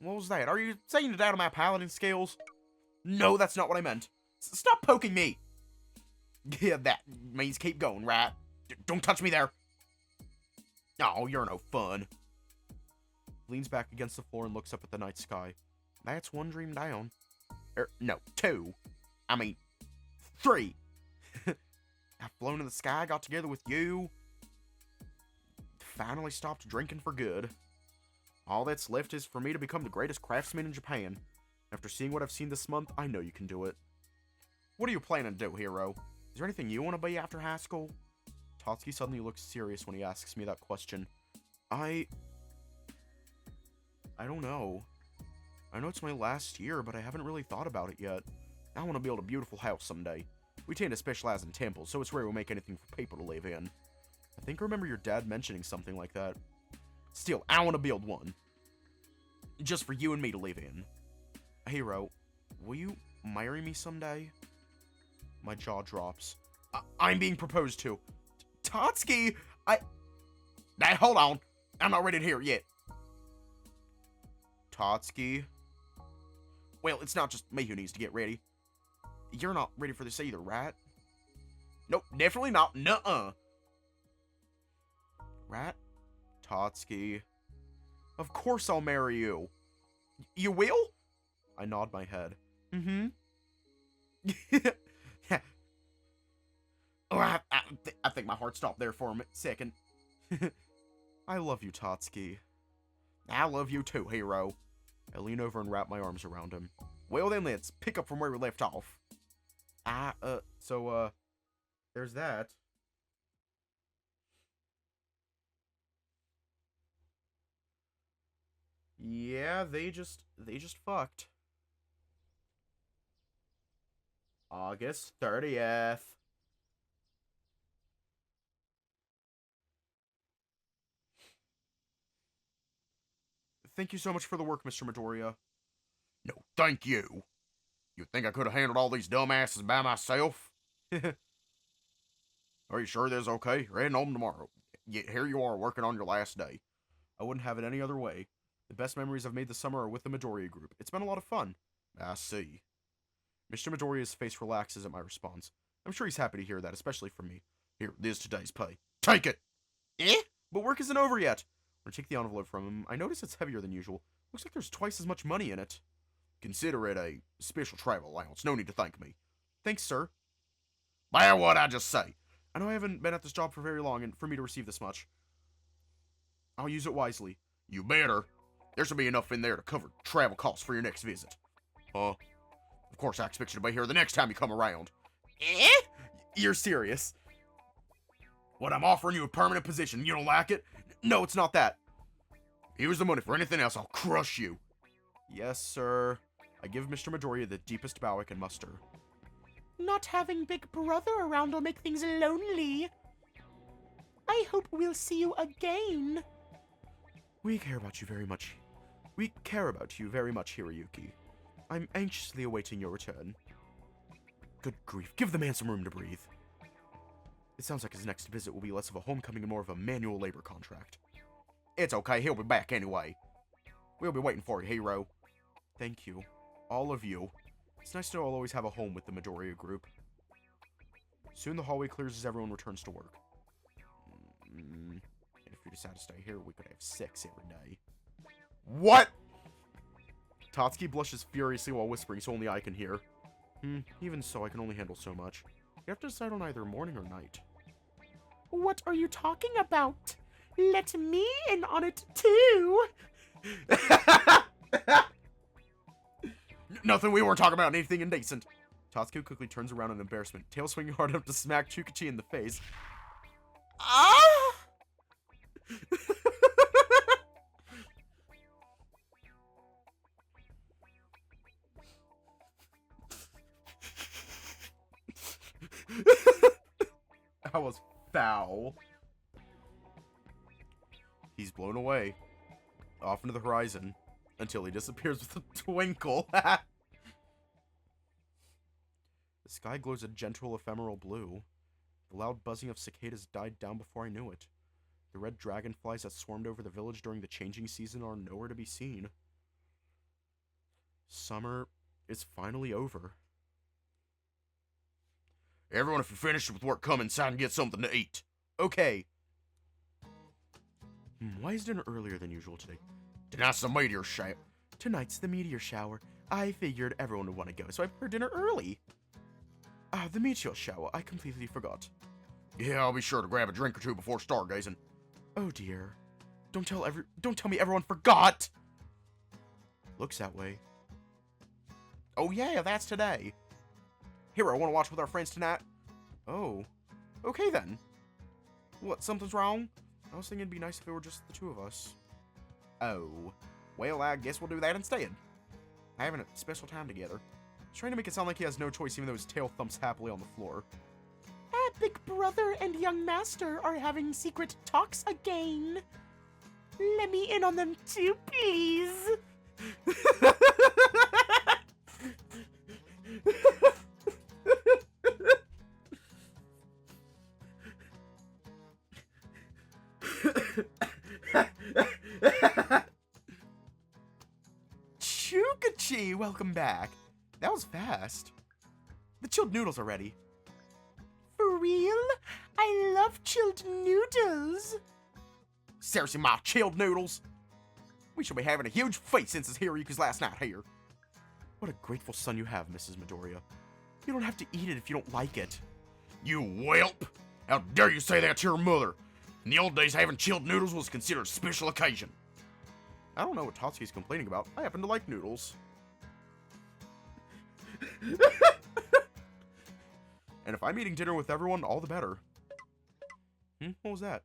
What was that? Are you saying it out of my paladin skills? No, that's not what I meant. Stop poking me! Yeah, that means keep going, right? Don't touch me there. Oh, you're no fun. Leans back against the floor and looks up at the night sky. That's one dream down. No, 2. I mean, 3. I've flown in the sky, got together with you. Finally stopped drinking for good. All that's left is for me to become the greatest craftsman in Japan. After seeing what I've seen this month, I know you can do it. What are you planning to do, hero? Is there anything you want to be after high school? Tatsuki suddenly looks serious when he asks me that question. I don't know. I know it's my last year, but I haven't really thought about it yet. I want to build a beautiful house someday. We tend to specialize in temples, so it's rare we'll make anything for people to live in. I think I remember your dad mentioning something like that. Still, I want to build one. Just for you and me to live in. Hero, will you marry me someday? My jaw drops. I'm being proposed to. Tatsuki, Hey, hold on. I'm not ready to hear it yet. Tatsuki. Well, it's not just me who needs to get ready. You're not ready for this either, right? Nope, definitely not. Nuh-uh. Right? Tatsuki. Of course I'll marry you. You will? I nod my head. Mm-hmm. Oh, I think my heart stopped there for a second. I love you, Tatsuki. I love you too, hero. I lean over and wrap my arms around him. Well then, let's pick up from where we left off. There's that. Yeah, they just fucked. August 30th. Thank you so much for the work, Mr. Midoriya. No, thank you. You think I could have handled all these dumbasses by myself? Are you sure this is okay? You're heading home tomorrow. Yet here you are working on your last day. I wouldn't have it any other way. The best memories I've made this summer are with the Midoriya group. It's been a lot of fun. I see. Mr. Midoriya's face relaxes at my response. I'm sure he's happy to hear that, especially from me. Here, this is today's pay. Take it! But work isn't over yet. When I take the envelope from him, I notice it's heavier than usual. Looks like there's twice as much money in it. Consider it a special travel allowance. No need to thank me. Thanks, sir. By what I just say. I know I haven't been at this job for very long, and for me to receive this much. I'll use it wisely. You better. There should be enough in there to cover travel costs for your next visit. Of course, I expect you to be here the next time you come around. You're serious? What, I'm offering you a permanent position. You don't like it? No, it's not that. Here's the money. For anything else, I'll crush you. Yes, sir. I give Mr. Midoriya the deepest bow I can muster. Not having Big Brother around will make things lonely. I hope we'll see you again. We care about you very much. We care about you very much, Hiroyuki. I'm anxiously awaiting your return. Good grief, give the man some room to breathe. It sounds like his next visit will be less of a homecoming and more of a manual labor contract. It's okay, he'll be back anyway. We'll be waiting for you, hero. Thank you. All of you. It's nice to know I'll always have a home with the Midoriya group. Soon the hallway clears as everyone returns to work. And if you decide to stay here, we could have sex every day. What? Tatsuki blushes furiously while whispering so only I can hear. Even so, I can only handle so much. You have to decide on either morning or night. What are you talking about? Let me in on it too. Nothing, we weren't talking about anything Indecent. Tatsuki quickly turns around in embarrassment, tail swinging hard enough to smack Chukachi in the face. Ah! That was foul. He's blown away, off into the horizon, until he disappears with a twinkle. The sky glows a gentle, ephemeral blue. The loud buzzing of cicadas died down before I knew it. The red dragonflies that swarmed over the village during the changing season are nowhere to be seen. Summer is finally over. Everyone, if you're finished with work, come inside and get something to eat. Okay. Why is dinner earlier than usual today? Tonight's the meteor shower. Tonight's the meteor shower. I figured everyone would want to go, so I prepared dinner early. Ah, the meteor shower. I completely forgot. Yeah, I'll be sure to grab a drink or two before stargazing. Oh dear. Don't tell me everyone forgot! Looks that way. Oh yeah, that's today. Hero, wanna watch with our friends tonight? Oh. Okay then. What, something's wrong? I was thinking it'd be nice if it were just the two of us. Oh. Well, I guess we'll do that instead. Having a special time together. He's trying to make it sound like he has no choice even though his tail thumps happily on the floor. Big Brother and Young Master are having secret talks again. Let me in on them too, please. Chukachi, welcome back. That was fast. The chilled noodles are ready. For real? I love chilled noodles. Seriously, my chilled noodles. We should be having a huge feast since it's Hiroyuki's last night here. What a grateful son you have, Mrs. Midoriya. You don't have to eat it if you don't like it. You whelp! How dare you say that to your mother? In the old days, having chilled noodles was considered a special occasion. I don't know what Tatsuki's complaining about. I happen to like noodles. And if I'm eating dinner with everyone, all the better. What was that?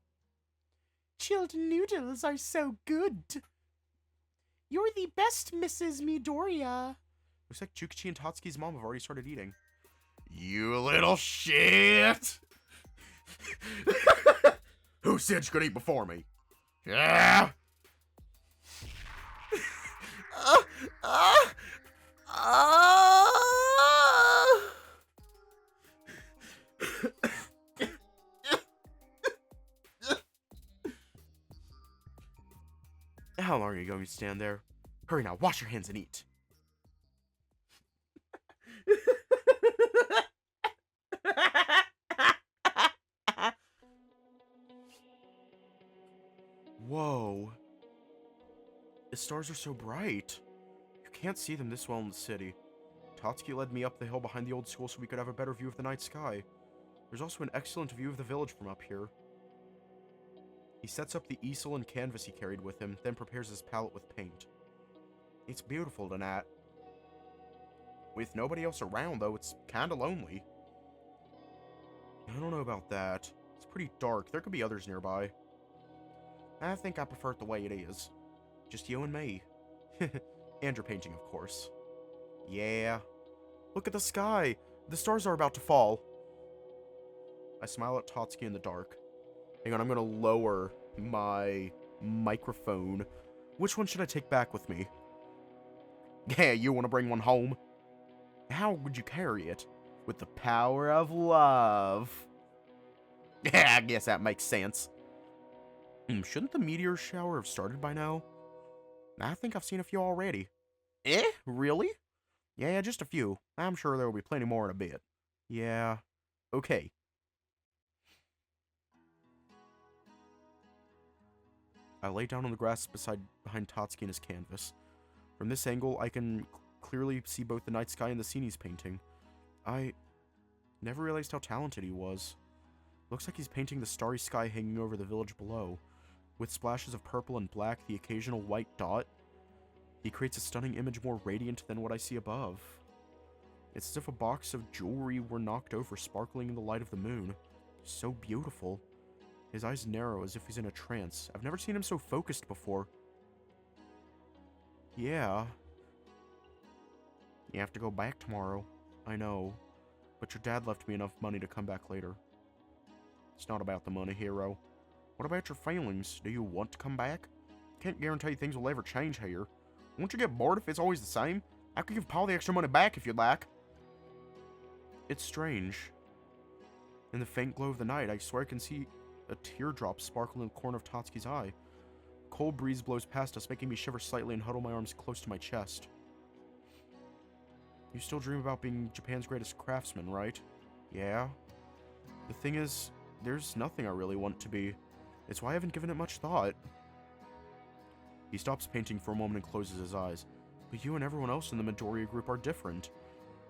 Chilled noodles are so good. You're the best, Mrs. Midoriya. Looks like Chukachi and Tatsuki's mom have already started eating. You little shit! Who said you could eat before me? Yeah! How long are you going to stand there? Hurry now, wash your hands and eat. Whoa. The stars are so bright. You can't see them this well in the city. Tatsuki led me up the hill behind the old school so we could have a better view of the night sky. There's also an excellent view of the village from up here. He sets up the easel and canvas he carried with him, then prepares his palette with paint. It's beautiful tonight. With nobody else around, though, it's kinda lonely. I don't know about that. It's pretty dark. There could be others nearby. I think I prefer it the way it is. Just you and me. And your painting, of course. Yeah. Look at the sky. The stars are about to fall. I smile at Tatsuki in the dark. Hang on, I'm gonna lower my microphone. Which one should I take back with me? Yeah, you want to bring one home? How would you carry it? With the power of love. Yeah, I guess that makes sense. Shouldn't the meteor shower have started by now? I think I've seen a few already. Really? Yeah, just a few. I'm sure there will be plenty more in a bit. Yeah. Okay. I lay down on the grass behind Tatsuki and his canvas. From this angle, I can clearly see both the night sky and the scene he's painting. I never realized how talented he was. Looks like he's painting the starry sky hanging over the village below. With splashes of purple and black, the occasional white dot, he creates a stunning image more radiant than what I see above. It's as if a box of jewelry were knocked over, sparkling in the light of the moon. So beautiful. His eyes narrow as if he's in a trance. I've never seen him so focused before. Yeah. You have to go back tomorrow. I know. But your dad left me enough money to come back later. It's not about the money, Hero. What about your feelings? Do you want to come back? Can't guarantee things will ever change here. Won't you get bored if it's always the same? I could give Paul the extra money back if you'd like. It's strange. In the faint glow of the night, I swear I can see a teardrop sparkle in the corner of Tatsuki's eye. A cold breeze blows past us, making me shiver slightly and huddle my arms close to my chest. You still dream about being Japan's greatest craftsman, right? Yeah. The thing is, there's nothing I really want to be. It's why I haven't given it much thought. He stops painting for a moment and closes his eyes. But you and everyone else in the Midoriya group are different.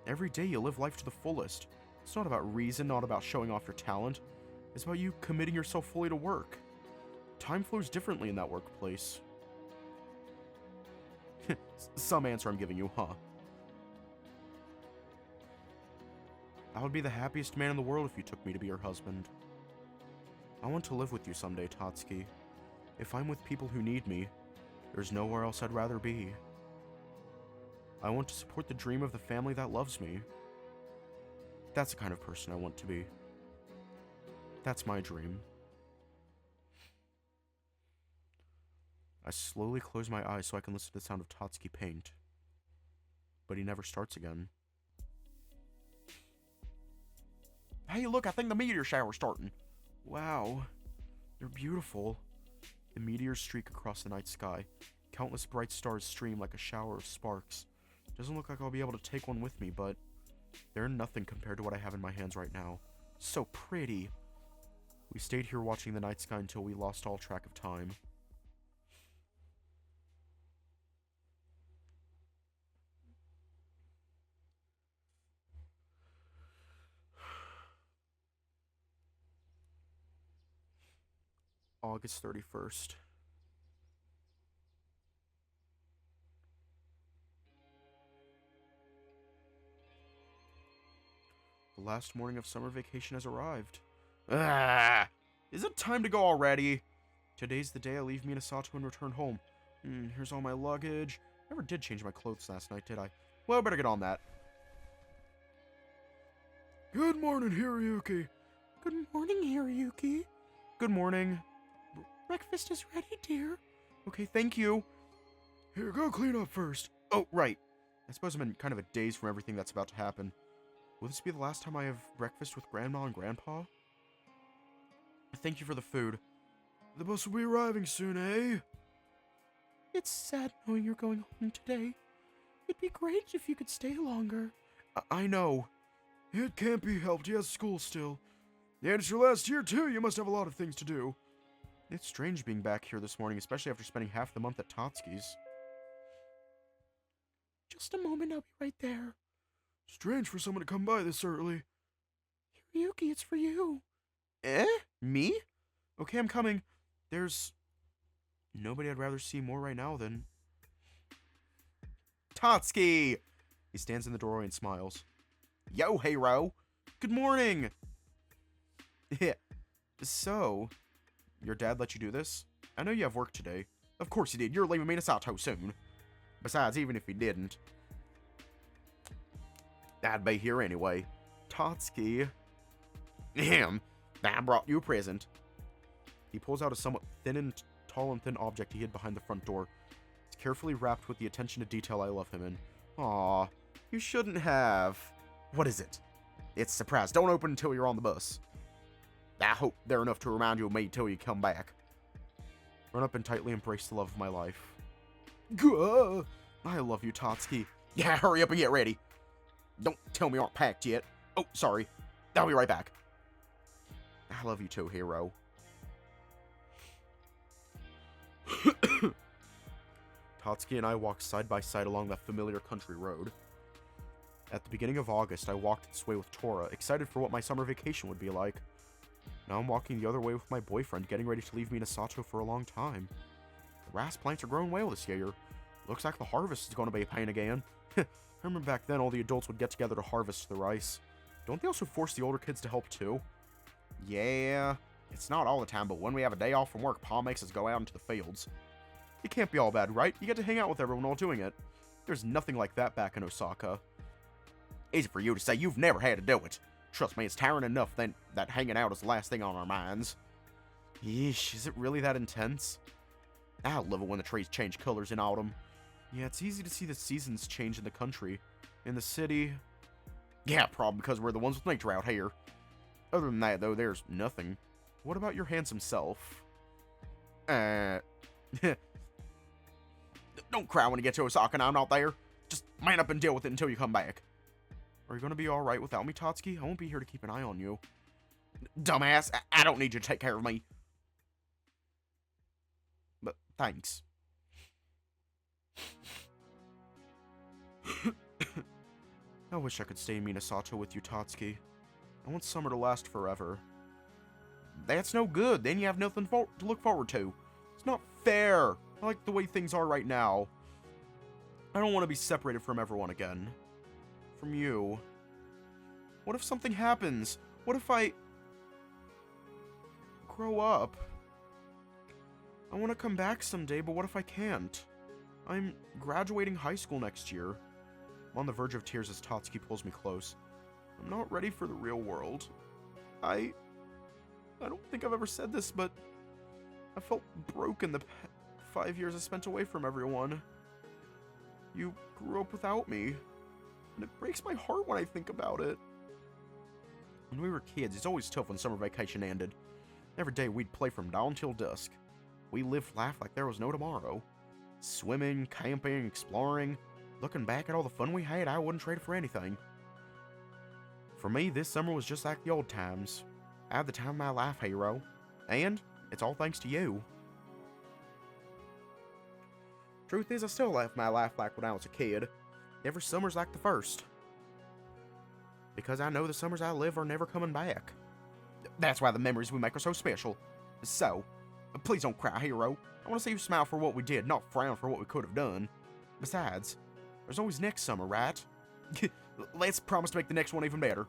Every day you live life to the fullest. It's not about reason, not about showing off your talent. It's about you committing yourself fully to work. Time flows differently in that workplace. Some answer I'm giving you, huh? I would be the happiest man in the world if you took me to be your husband. I want to live with you someday, Tatsuki. If I'm with people who need me, there's nowhere else I'd rather be. I want to support the dream of the family that loves me. That's the kind of person I want to be. That's my dream. I slowly close my eyes so I can listen to the sound of Tatsuki paint. But he never starts again. Hey, look, I think the meteor shower's starting. Wow. They're beautiful. The meteors streak across the night sky. Countless bright stars stream like a shower of sparks. Doesn't look like I'll be able to take one with me, but they're nothing compared to what I have in my hands right now. So pretty. We stayed here watching the night sky until we lost all track of time. August 31st. The last morning of summer vacation has arrived. Ah, is it time to go already? Today's the day I leave Minasato and return home. Here's all my luggage. Never did change my clothes last night, did I? Well, better get on that. Good morning, Hiroyuki. Good morning, Hiroyuki. Good morning. Breakfast is ready, dear. Okay, thank you. Here, go clean up first. Oh, right. I suppose I'm in kind of a daze from everything that's about to happen. Will this be the last time I have breakfast with Grandma and Grandpa? Thank you for the food. The bus will be arriving soon, eh? It's sad knowing you're going home today. It'd be great if you could stay longer. I know. It can't be helped. He has school still. And it's your last year, too. You must have a lot of things to do. It's strange being back here this morning, especially after spending half the month at Tatsuki's. Just a moment, I'll be right there. Strange for someone to come by this early. Hiroyuki, it's for you. Eh? Me? Okay, I'm coming. There's nobody I'd rather see more right now than Tatsuki! He stands in the doorway and smiles. Yo, hero! Good morning! Yeah. So, your dad let you do this? I know you have work today. Of course he did. You're leaving Minasato soon. Besides, even if he didn't, I'd be here anyway. Tatsuki. Ahem. I brought you a present. He pulls out a somewhat tall and thin object he hid behind the front door. It's carefully wrapped with the attention to detail I love him in. Aw, you shouldn't have. What is it? It's a surprise. Don't open until you're on the bus. I hope they're enough to remind you of me till you come back. Run up and tightly embrace the love of my life. Gah! I love you, Tatsuki. Yeah, hurry up and get ready. Don't tell me you aren't packed yet. Oh, sorry. I'll be right back. I love you too, hero. Tatsuki and I walked side by side along that familiar country road. At the beginning of August, I walked this way with Tora, excited for what my summer vacation would be like. Now I'm walking the other way with my boyfriend, getting ready to leave Minasato for a long time. The rice plants are growing well this year. Looks like the harvest is going to be a pain again. I remember back then all the adults would get together to harvest the rice. Don't they also force the older kids to help too? Yeah, it's not all the time, but when we have a day off from work, Pa makes us go out into the fields. It can't be all bad, right? You get to hang out with everyone while doing it. There's nothing like that back in Osaka. Easy for you to say. You've never had to do it. Trust me, it's tiring enough then that hanging out is the last thing on our minds. Yeesh, is it really that intense? I love it when the trees change colors in autumn. Yeah, it's easy to see the seasons change in the country. In the city... Yeah, probably because we're the ones with nature out here. Other than that, though, there's nothing. What about your handsome self? Don't cry when you get to Osaka and I'm not there. Just man up and deal with it until you come back. Are you gonna be alright without me, Tatsuki? I won't be here to keep an eye on you. Dumbass, I don't need you to take care of me. But thanks. I wish I could stay in Minasato with you, Tatsuki. I want summer to last forever. That's no good. Then you have nothing to look forward to. It's not fair. I like the way things are right now. I don't want to be separated from everyone again. From you. What if something happens? What if I grow up? I want to come back someday, but what if I can't? I'm graduating high school next year. I'm on the verge of tears as Tatsuki pulls me close. I'm not ready for the real world. I don't think I've ever said this, but I felt broken the 5 years I spent away from everyone. You grew up without me, and it breaks my heart when I think about it. When we were kids, it's always tough when summer vacation ended. Every day we'd play from dawn till dusk. We lived, laughed like there was no tomorrow. Swimming, camping, exploring. Looking back at all the fun we had, I wouldn't trade it for anything. For me, this summer was just like the old times. I had the time of my life, hero. And it's all thanks to you. Truth is, I still live my life like when I was a kid. Every summer's like the first. Because I know the summers I live are never coming back. That's why the memories we make are so special. So, please don't cry, hero. I want to see you smile for what we did, not frown for what we could have done. Besides, there's always next summer, right? Let's promise to make the next one even better.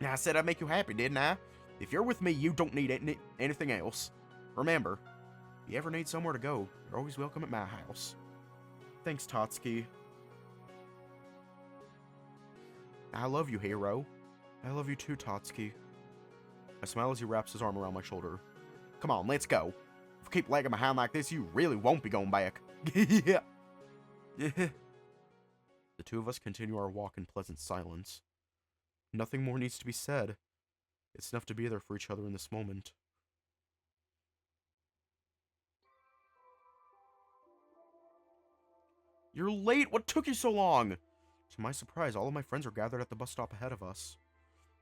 I said I'd make you happy, didn't I? If you're with me, you don't need anything else. Remember, if you ever need somewhere to go, you're always welcome at my house. Thanks, Tatsuki. I love you, hero. I love you too, Tatsuki. I smile as he wraps his arm around my shoulder. Come on, let's go. If you keep lagging behind like this, you really won't be going back. Yeah. The two of us continue our walk in pleasant silence. Nothing more needs to be said. It's enough to be there for each other in this moment. You're late! What took you so long? To my surprise, all of my friends are gathered at the bus stop ahead of us.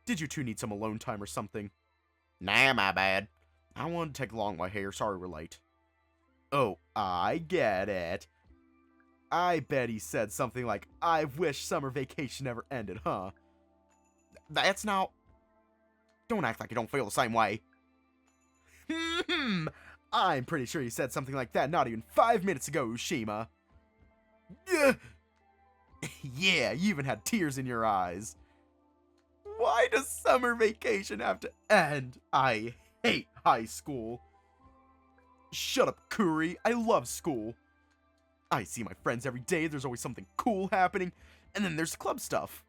Did you two need some alone time or something? Nah, my bad. I wanted to take along my hair. Sorry we're late. Oh, I get it. I bet he said something like, I wish summer vacation never ended, huh? That's not... Don't act like you don't feel the same way. I'm pretty sure you said something like that not even 5 minutes ago, Ushima. Yeah, you even had tears in your eyes. Why does summer vacation have to end? I hate high school. Shut up, Kuri. I love school. I see my friends every day. There's always something cool happening. And then there's club stuff.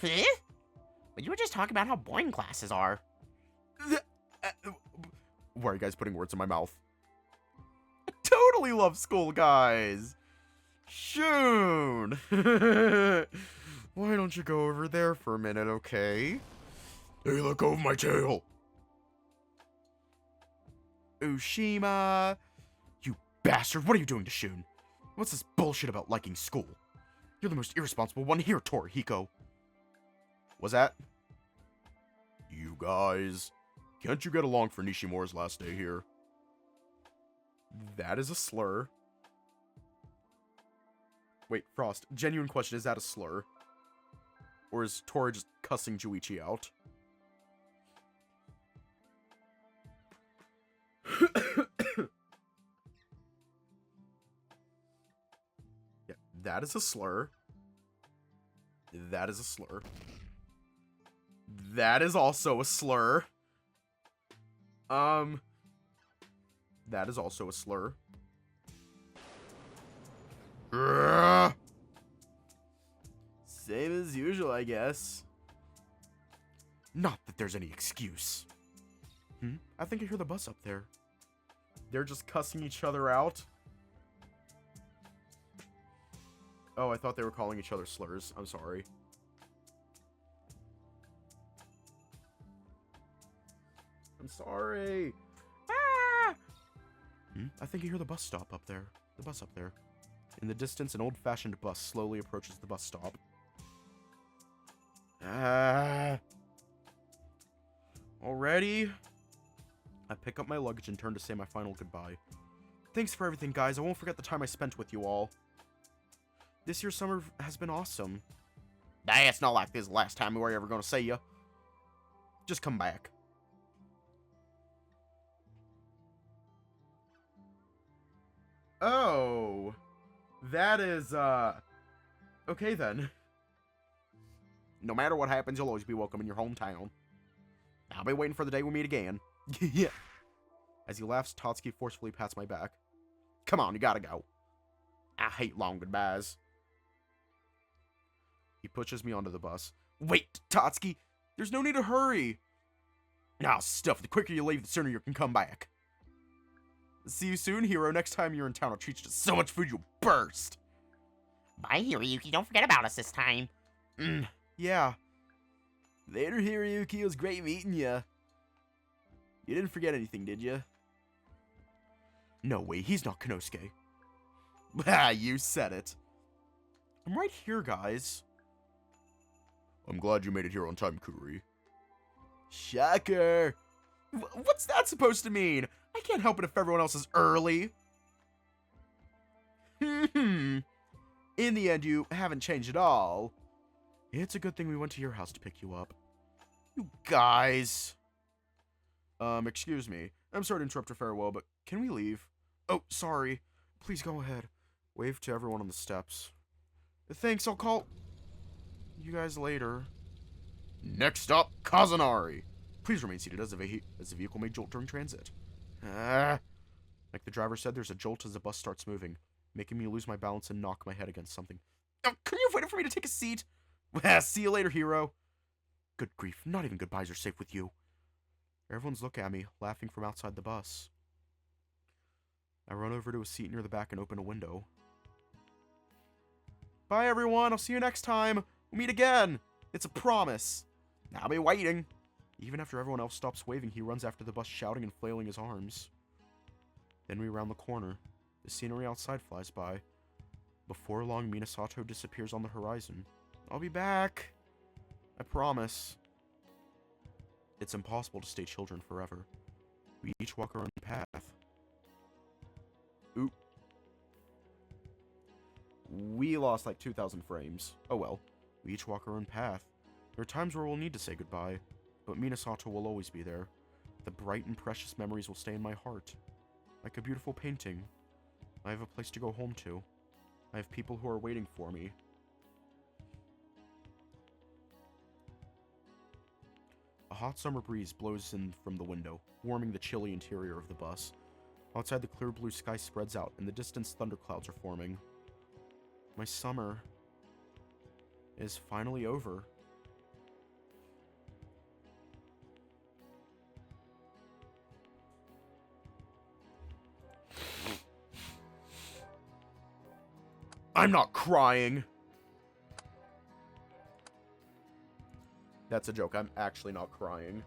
Huh? But you were just talking about how boring classes are. Why are you guys putting words in my mouth? I totally love school, guys. Shun. Why don't you go over there for a minute, okay? Hey, let go of my tail. Ushima. You bastard. What are you doing to Shun? What's this bullshit about liking school? You're the most irresponsible one here, Torihiko. Was that? You guys. Can't you get along for Nishimura's last day here? That is a slur. Wait, Frost. Genuine question, is that a slur? Or is Tori just cussing Juichi out? Yeah, that is a slur. That is a slur. That is also a slur. That is also a slur. Same as usual, I guess. Not that there's any excuse. I think I hear the bus up there. They're just cussing each other out. Oh, I thought they were calling each other slurs. I'm sorry. I'm sorry. Ah! I think you hear the bus stop up there. The bus up there. In the distance, an old-fashioned bus slowly approaches the bus stop. Already? I pick up my luggage and turn to say my final goodbye. Thanks for everything, guys. I won't forget the time I spent with you all. This year's summer has been awesome. Nah, it's not like this is the last time we were ever gonna see you. Just come back. Oh. That is, okay then. No matter what happens, you'll always be welcome in your hometown. I'll be waiting for the day we meet again. Yeah. As he laughs, Tatsuki forcefully pats my back. Come on, you gotta go. I hate long goodbyes. He pushes me onto the bus. Wait, Tatsuki! There's no need to hurry! Nah, stuff. The quicker you leave, the sooner you can come back. See you soon, hero. Next time you're in town, I'll treat you to so much food you'll burst! Bye, Hiroyuki. Don't forget about us this time. Yeah. Later, Hiroyuki. It was great meeting ya. You didn't forget anything, did ya? No way, he's not Konosuke. Ah, you said it. I'm right here, guys. I'm glad you made it here on time, Kuri. Shocker. What's that supposed to mean? I can't help it if everyone else is early. In the end, you haven't changed at all. It's a good thing we went to your house to pick you up. You guys. Excuse me. I'm sorry to interrupt your farewell, but can we leave? Oh, sorry. Please go ahead. Wave to everyone on the steps. Thanks, I'll call you guys later. Next up, Kazunari. Please remain seated as the vehicle may jolt during transit. Like the driver said, there's a jolt as the bus starts moving, making me lose my balance and knock my head against something. Oh, couldn't you have waited for me to take a seat? See you later, hero. Good grief, not even goodbyes are safe with you. Everyone's looking at me, laughing from outside the bus. I run over to a seat near the back and open a window. Bye, everyone. I'll see you next time. We'll meet again. It's a promise. I'll be waiting. Even after everyone else stops waving, he runs after the bus, shouting and flailing his arms. Then we round the corner. The scenery outside flies by. Before long, Minasato disappears on the horizon. I'll be back. I promise. It's impossible to stay children forever. We each walk our own path. Oop. We lost like 2,000 frames. Oh well. We each walk our own path. There are times where we'll need to say goodbye, but Minasato will always be there. The bright and precious memories will stay in my heart. Like a beautiful painting. I have a place to go home to. I have people who are waiting for me. A hot summer breeze blows in from the window, warming the chilly interior of the bus. Outside, the clear blue sky spreads out, and the distant thunderclouds are forming. My summer is finally over. I'm not crying! That's a joke. I'm actually not crying.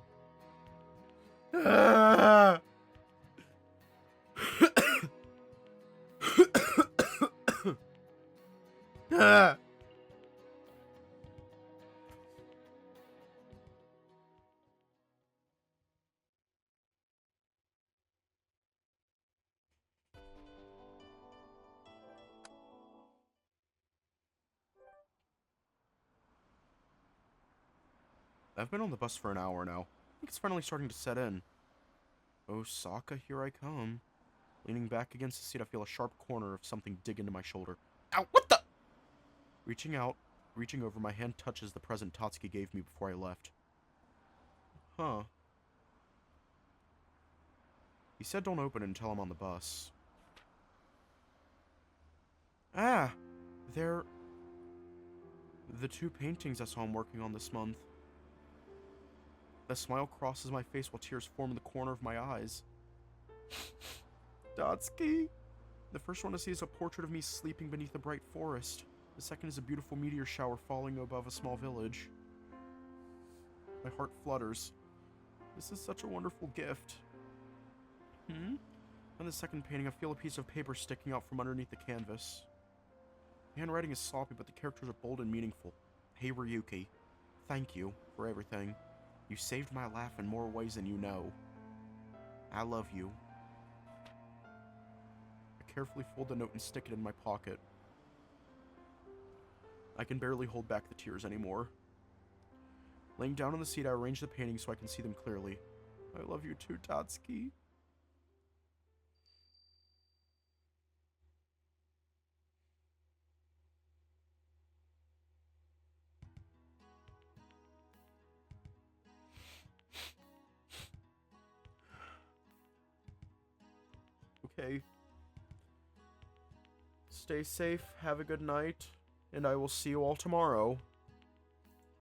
I've been on the bus for an hour now. I think it's finally starting to set in. Osaka, here I come. Leaning back against the seat, I feel a sharp corner of something dig into my shoulder. Ow, what the? Reaching over, my hand touches the present Tatsuki gave me before I left. Huh. He said don't open it until I'm on the bus. Ah! They're the two paintings I saw him working on this month. A smile crosses my face while tears form in the corner of my eyes. Tatsuki! The first one to see is a portrait of me sleeping beneath a bright forest. The second is a beautiful meteor shower falling above a small village. My heart flutters. This is such a wonderful gift. On the second painting, I feel a piece of paper sticking out from underneath the canvas. The handwriting is sloppy, but the characters are bold and meaningful. Hey Ryuki, thank you for everything. You saved my life in more ways than you know. I love you. I carefully fold the note and stick it in my pocket. I can barely hold back the tears anymore. Laying down on the seat, I arrange the paintings so I can see them clearly. I love you too, Tatsuki. Okay. Stay safe, have a good night, and I will see you all tomorrow.